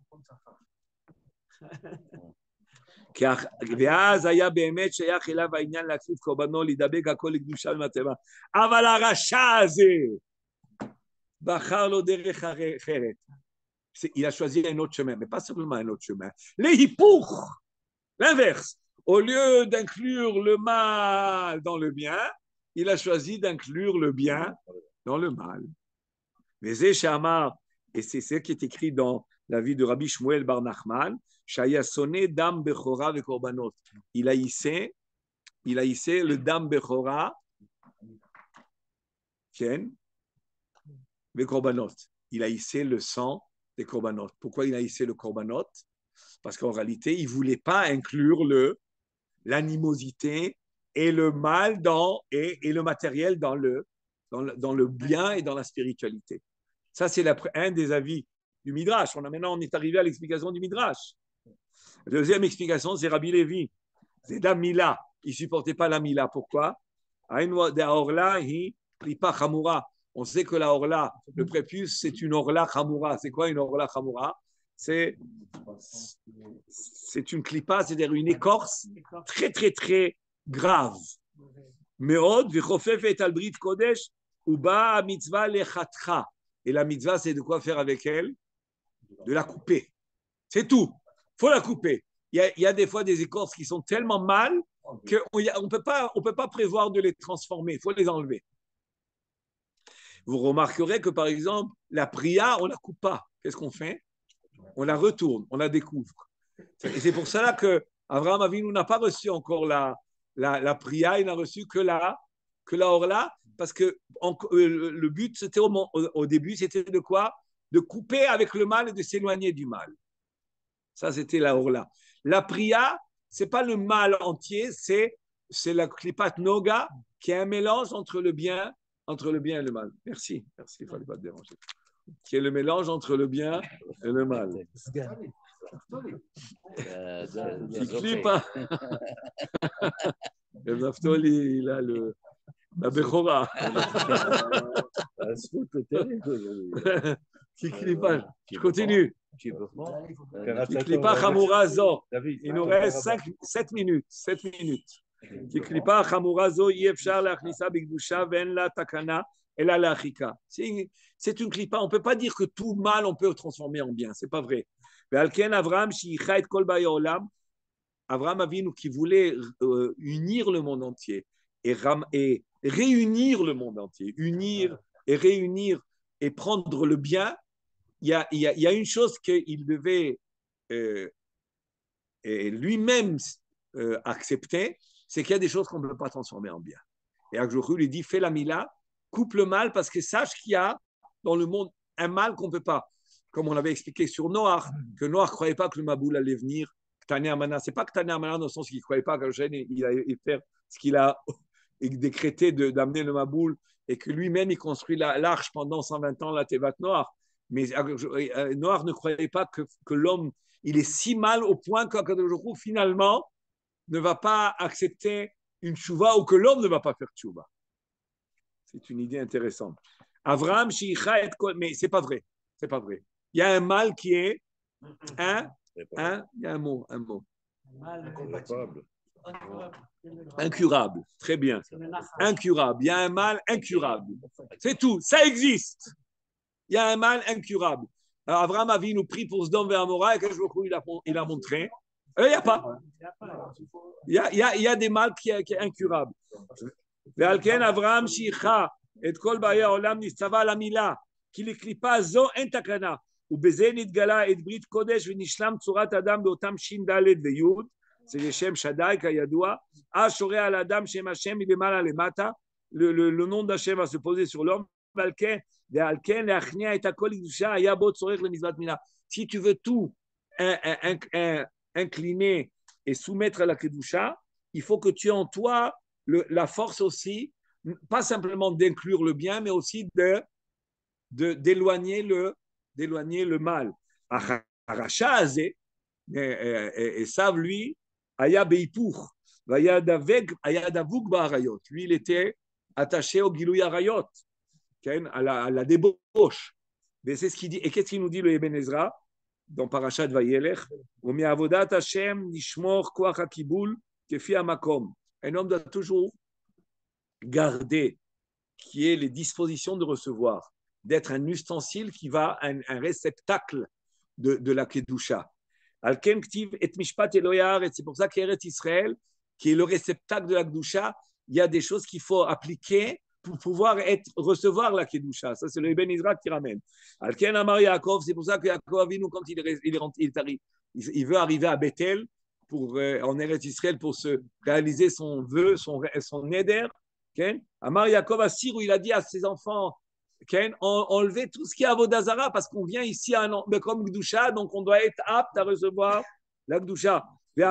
ואז היה באמת שייך אליו העניין להקריב קורבנו, להידבק הכל לקדושה ומטבע. אבל הרשע הזה בחר לו דרך אחרת. Il a choisi un autre chemin, mais pas simplement un autre chemin. Les hippours, l'inverse. Au lieu d'inclure le mal dans le bien, il a choisi d'inclure le bien dans le mal. Mais Zéchamar, et c'est ce qui est écrit dans la vie de Rabbi Shmuel Bar Nachman, Shaya sonné dam bechora ve korbanot. Il haïssait le dam bechora, ve korbanot. Il haïssait le sang des korbanot. Pourquoi il haïssait le korbanot? Parce qu'en réalité, il ne voulait pas inclure l'animosité et le mal et le matériel dans le bien et dans la spiritualité. Ça, c'est un des avis du Midrash. Maintenant, on est arrivé à l'explication du Midrash. La deuxième explication, c'est Rabbi Lévi. C'est la Mila. Il ne supportait pas la Mila. Pourquoi? On sait que la orla, le prépuce, c'est une orla chamura. C'est quoi une orla chamura? C'est une clipa, c'est-à-dire une écorce très, très, très grave. Meod, v'chofef et albrit kodesh, uba mitzvah lechatcha. Et la mitzvah, c'est de quoi faire avec elle? De la couper. C'est tout. Il faut la couper. Il y a des fois des écorces qui sont tellement mal qu'on ne peut pas prévoir de les transformer. Il faut les enlever. Vous remarquerez que, par exemple, la priya, on ne la coupe pas. Qu'est-ce qu'on fait? On la retourne, on la découvre. Et c'est pour cela que Abraham Avinu n'a pas reçu encore la priya, il n'a reçu que la orla, parce que le but, c'était au début, c'était de quoi? De couper avec le mal et de s'éloigner du mal. Ça, c'était la Orla. La Priya, ce n'est pas le mal entier, c'est la Klipat Noga, qui est un mélange entre le bien et le mal. Merci, il ne fallait pas te déranger. Qui est le mélange entre le bien et le mal. Qui Klipa. Le Naftoli, il a la Bechora. Qui Klipa. Je continue. Qui Klipa Chamurazo. Il nous reste 7 minutes. 7 minutes. כי קליפה חמורה זו אי אפשר להכניסה בקדושה ואין לה תקנה אלא להרחיקה. C'est une clipa, on ne peut pas dire que tout mal on peut transformer en bien, c'est pas vrai. ועל כן אברהם שייכה את כל באי העולם, Abraham Avinu qui voulait unir le monde entier et réunir le monde entier, unir et réunir et prendre le bien, il y a une chose qu'il devait lui-même accepter, c'est qu'il y a des choses qu'on ne peut pas transformer en bien. Et Akjouchou lui dit, fais la mila, coupe le mal, parce que sache qu'il y a dans le monde un mal qu'on ne peut pas. Comme on l'avait expliqué sur Noach, que Noach ne croyait pas que le Maboul allait venir. Tané Amana, ce n'est pas que Tané Amana dans le sens qu'il ne croyait pas qu'Hachem il allait faire ce qu'il a décrété d'amener le Maboul et que lui-même il construit l'arche pendant 120 ans, la Tevat Noach. Mais Noach ne croyait pas que l'homme, il est si mal au point qu'Hachem finalement ne va pas accepter une tchouva ou que l'homme ne va pas faire tchouva. C'est une idée intéressante. Avraham, Shicha et Kol, mais c'est pas vrai. C'est pas vrai. Il y a un mal qui est il y a un mot. Incurable. Très bien. Incurable. Il y a un mal incurable. C'est tout. Ça existe. Il y a un mal incurable. Alors, Avraham Avinu prie pour Sdom et Amora et il a montré. Il n'y a pas. Il y a des mal qui est incurable. ועל כן אברהם שייכה את כל באי העולם נצטווה על המילה כי לקליפה זו אין תקנה ובזה נתגלה את ברית קודש ונשלם צורת אדם באותם ש"ד וי' זה לשם שדי כידוע אז שורה על האדם שם השם מלמעלה למטה le nom d'Hachem va se poser sur l'homme ועל כן להכניע את הכל לקדושה היה בו צורך למצוות מילה. Si tu veux tout incliner et soumettre à la kedusha, il faut que tu aies en toi la force aussi, pas simplement d'inclure le bien, mais aussi d'éloigner le mal. Aracha azé, Esav lui, aya beipur, aya davuk ba'arayot. Lui, il était attaché au gilou arayot, à la débauche. Mais c'est ce qu'il dit. Et qu'est-ce qu'il nous dit le Eben Ezra dans Parashat Vayelech? Omi avodat Hashem nishmor koach hakibul kefi hamakom. Un homme doit toujours garder qui est les dispositions de recevoir, d'être un ustensile qui va, un réceptacle de la Kedusha. Alken ktiv et mishpat Eloyar, et c'est pour ça qu'Eretz Israël, qui est le réceptacle de la Kedusha, il y a des choses qu'il faut appliquer pour pouvoir recevoir la Kedusha. Ça, c'est le Eben Ezra qui ramène. Alken Amar Yaakov, c'est pour ça que Yaakov Avinu, quand il veut arriver à Bethel, en Eretz Israël pour se réaliser son vœu, son neder. Amar Yaakov Assir, où il a dit à ses enfants, enlevez tout ce qui est Avodazara, parce qu'on vient ici à comme Gdusha, donc on doit être apte à recevoir la Gdusha. Il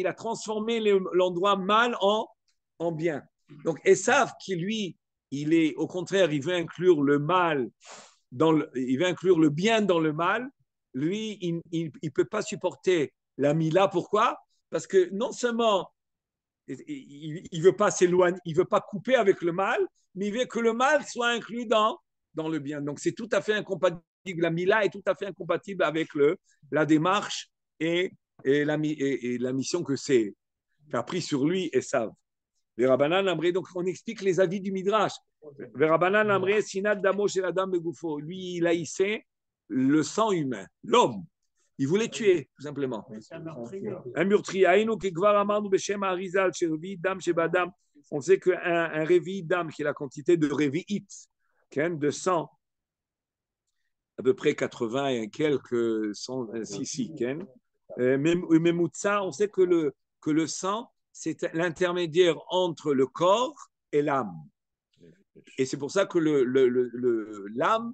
a transformé l'endroit mal en bien. Donc Esav, qui lui, il est au contraire, il veut inclure le mal, il veut inclure le bien dans le mal. Lui, il ne peut pas supporter la mila. Pourquoi? Parce que non seulement il ne veut pas s'éloigner, il ne veut pas couper avec le mal, mais il veut que le mal soit inclus dans le bien. Donc, c'est tout à fait incompatible. La mila est tout à fait incompatible avec la démarche et la mission qu'a pris sur lui Esav. Donc, on explique les avis du Midrash. Lui, il haïssait le sang humain, l'homme. Il voulait tuer, tout simplement. Un meurtrier. On sait qu'un révi d'âme, qui est la quantité de révi'it, de sang, à peu près 80 et quelques, on sait que le sang, c'est l'intermédiaire entre le corps et l'âme. Et c'est pour ça que l'âme,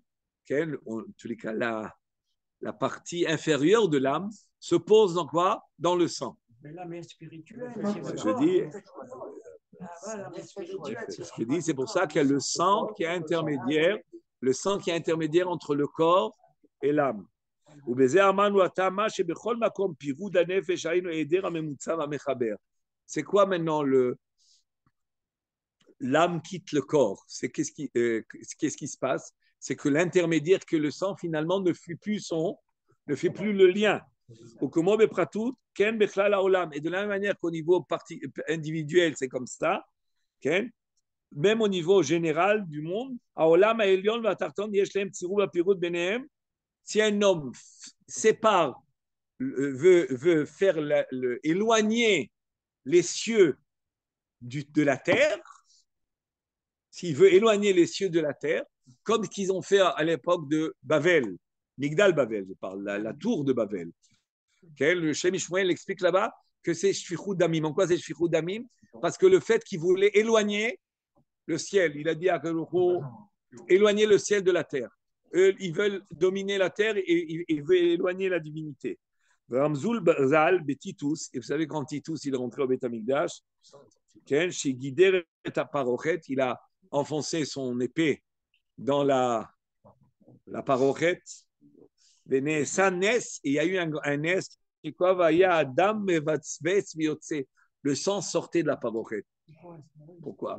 en tous les cas, la partie inférieure de l'âme, se pose dans quoi? Dans le sang. Mais l'âme est spirituelle. Je dis, c'est ce qu'il dit, c'est pour ça qu'il y a le sang qui est intermédiaire, entre le corps et l'âme. C'est quoi maintenant l'âme quitte le corps? C'est qu'est-ce qui se passe? C'est que l'intermédiaire, que le sang finalement ne fait plus le lien. Et de la même manière qu'au niveau individuel, c'est comme ça, même au niveau général du monde, si un homme sépare, veut faire éloigner les cieux de la terre, s'il veut éloigner les cieux de la terre, comme qu'ils ont fait à l'époque de Bavel, Migdal Bavel, je parle, la tour de Bavel. Le Shem Ishmael explique là-bas que c'est Shfichut Damim. En quoi c'est Shfichut Damim? Parce que le fait qu'il voulait éloigner le ciel, il a dit à Kadouro, éloigner le ciel de la terre. Eux, ils veulent dominer la terre et ils veulent éloigner la divinité. Ramzul Barzal, Betitus, et vous savez quand Titus il est rentré au Beth Amikdash, chez Guider et Parochet, il a enfoncé son épée dans la parochet. Et il y a eu un nes, le sang sortait de la parochet. Pourquoi?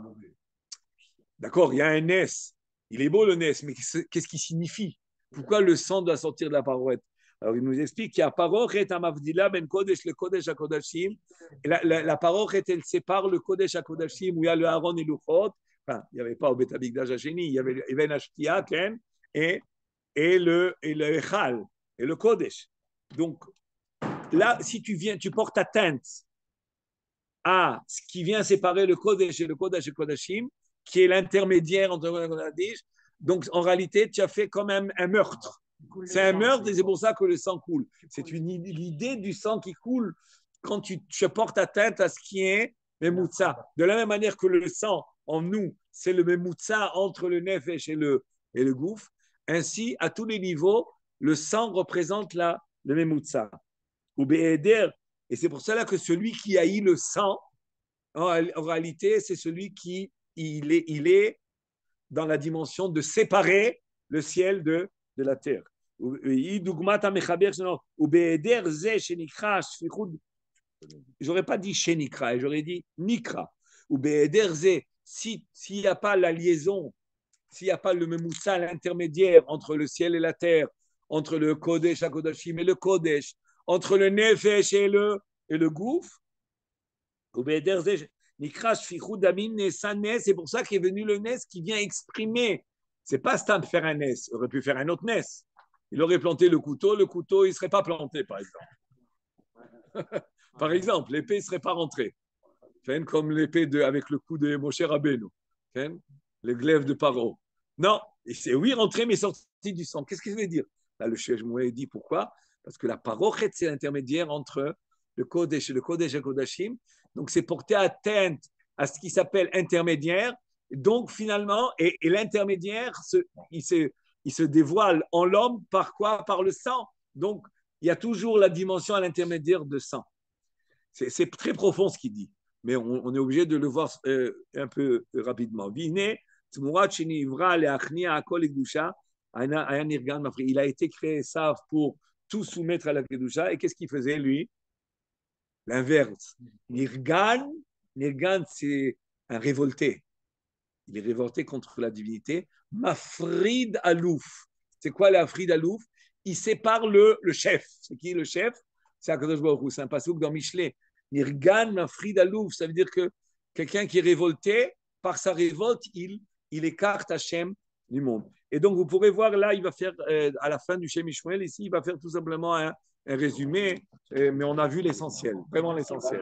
D'accord, il y a un nes. Il est beau le nes, mais qu'est-ce qui signifie? Pourquoi le sang doit sortir de la parochet? Alors il nous explique qu'il y a parochet amavdila ben kodesh le kodesh à kodashim. La parochet elle sépare le kodesh à kodashim où il y a le Aaron et le Chod. Enfin, il n'y avait pas au Beth Amikdash Hasheni, il y avait la Shkia et le Echal et le Kodesh. Donc là, si tu portes atteinte à ce qui vient séparer le Kodesh et le Kodesh et Kodashim, qui est l'intermédiaire entre le Kodesh, donc en réalité, tu as fait comme un meurtre. C'est un meurtre et c'est pour ça que le sang coule. C'est l'idée du sang qui coule quand tu portes atteinte à ce qui est Memutsa. De la même manière que le sang en nous, c'est le Memutsa entre le Nefesh et le Gouf. Ainsi, à tous les niveaux, le sang représente le Memutsa. Ou Be'eder, et c'est pour cela que celui qui haït le sang, en réalité, c'est celui qui il est dans la dimension de séparer le ciel de la terre. J'aurais pas dit shenikra, j'aurais dit nikra. Ou be'ederze, s'il n'y a pas la liaison, s'il n'y a pas le memoussa, l'intermédiaire entre le ciel et la terre, entre le kodesh hakodashim et le kodesh, entre le nefesh et le gouf, ou be'ederze, nikra shfichut damim nesa nes, c'est pour ça qu'est venu le nes qui vient exprimer. C'est pas Stam de faire un nes, il aurait pu faire un autre nes. Il aurait planté le couteau il ne serait pas planté, par exemple. Par exemple, l'épée ne serait pas rentrée. Comme l'épée avec le coup de Moshe Rabbeinu, le glaive de Paro. Non, c'est oui rentré, mais sorti du sang. Qu'est-ce que ça veut dire? Là, le Cheikh Moué dit pourquoi? Parce que la parochet, c'est l'intermédiaire entre le Kodesh et le Kodesh HaKodashim. Donc, c'est porter atteinte à ce qui s'appelle intermédiaire. Donc, finalement, et l'intermédiaire, il se dévoile en l'homme par quoi? Par le sang. Donc, il y a toujours la dimension à l'intermédiaire de sang. C'est très profond ce qu'il dit, mais on est obligé de le voir un peu rapidement. Il a été créé ça pour tout soumettre à la Kedusha. Et qu'est-ce qu'il faisait, lui? L'inverse. Nirgan, c'est un révolté. Il est révolté contre la divinité. Mafrid Alouf. C'est quoi l'Afrid Alouf? Il sépare le chef. C'est qui le chef? C'est Akadosh Baruch Hu. C'est un passouk dans Michelet. Nirgan Mafrid Alouf. Ça veut dire que quelqu'un qui est révolté, par sa révolte, il écarte Hachem du monde. Et donc, vous pourrez voir là, il va faire, à la fin du Shem Ishmael, ici, il va faire tout simplement un résumé, mais on a vu l'essentiel, vraiment l'essentiel.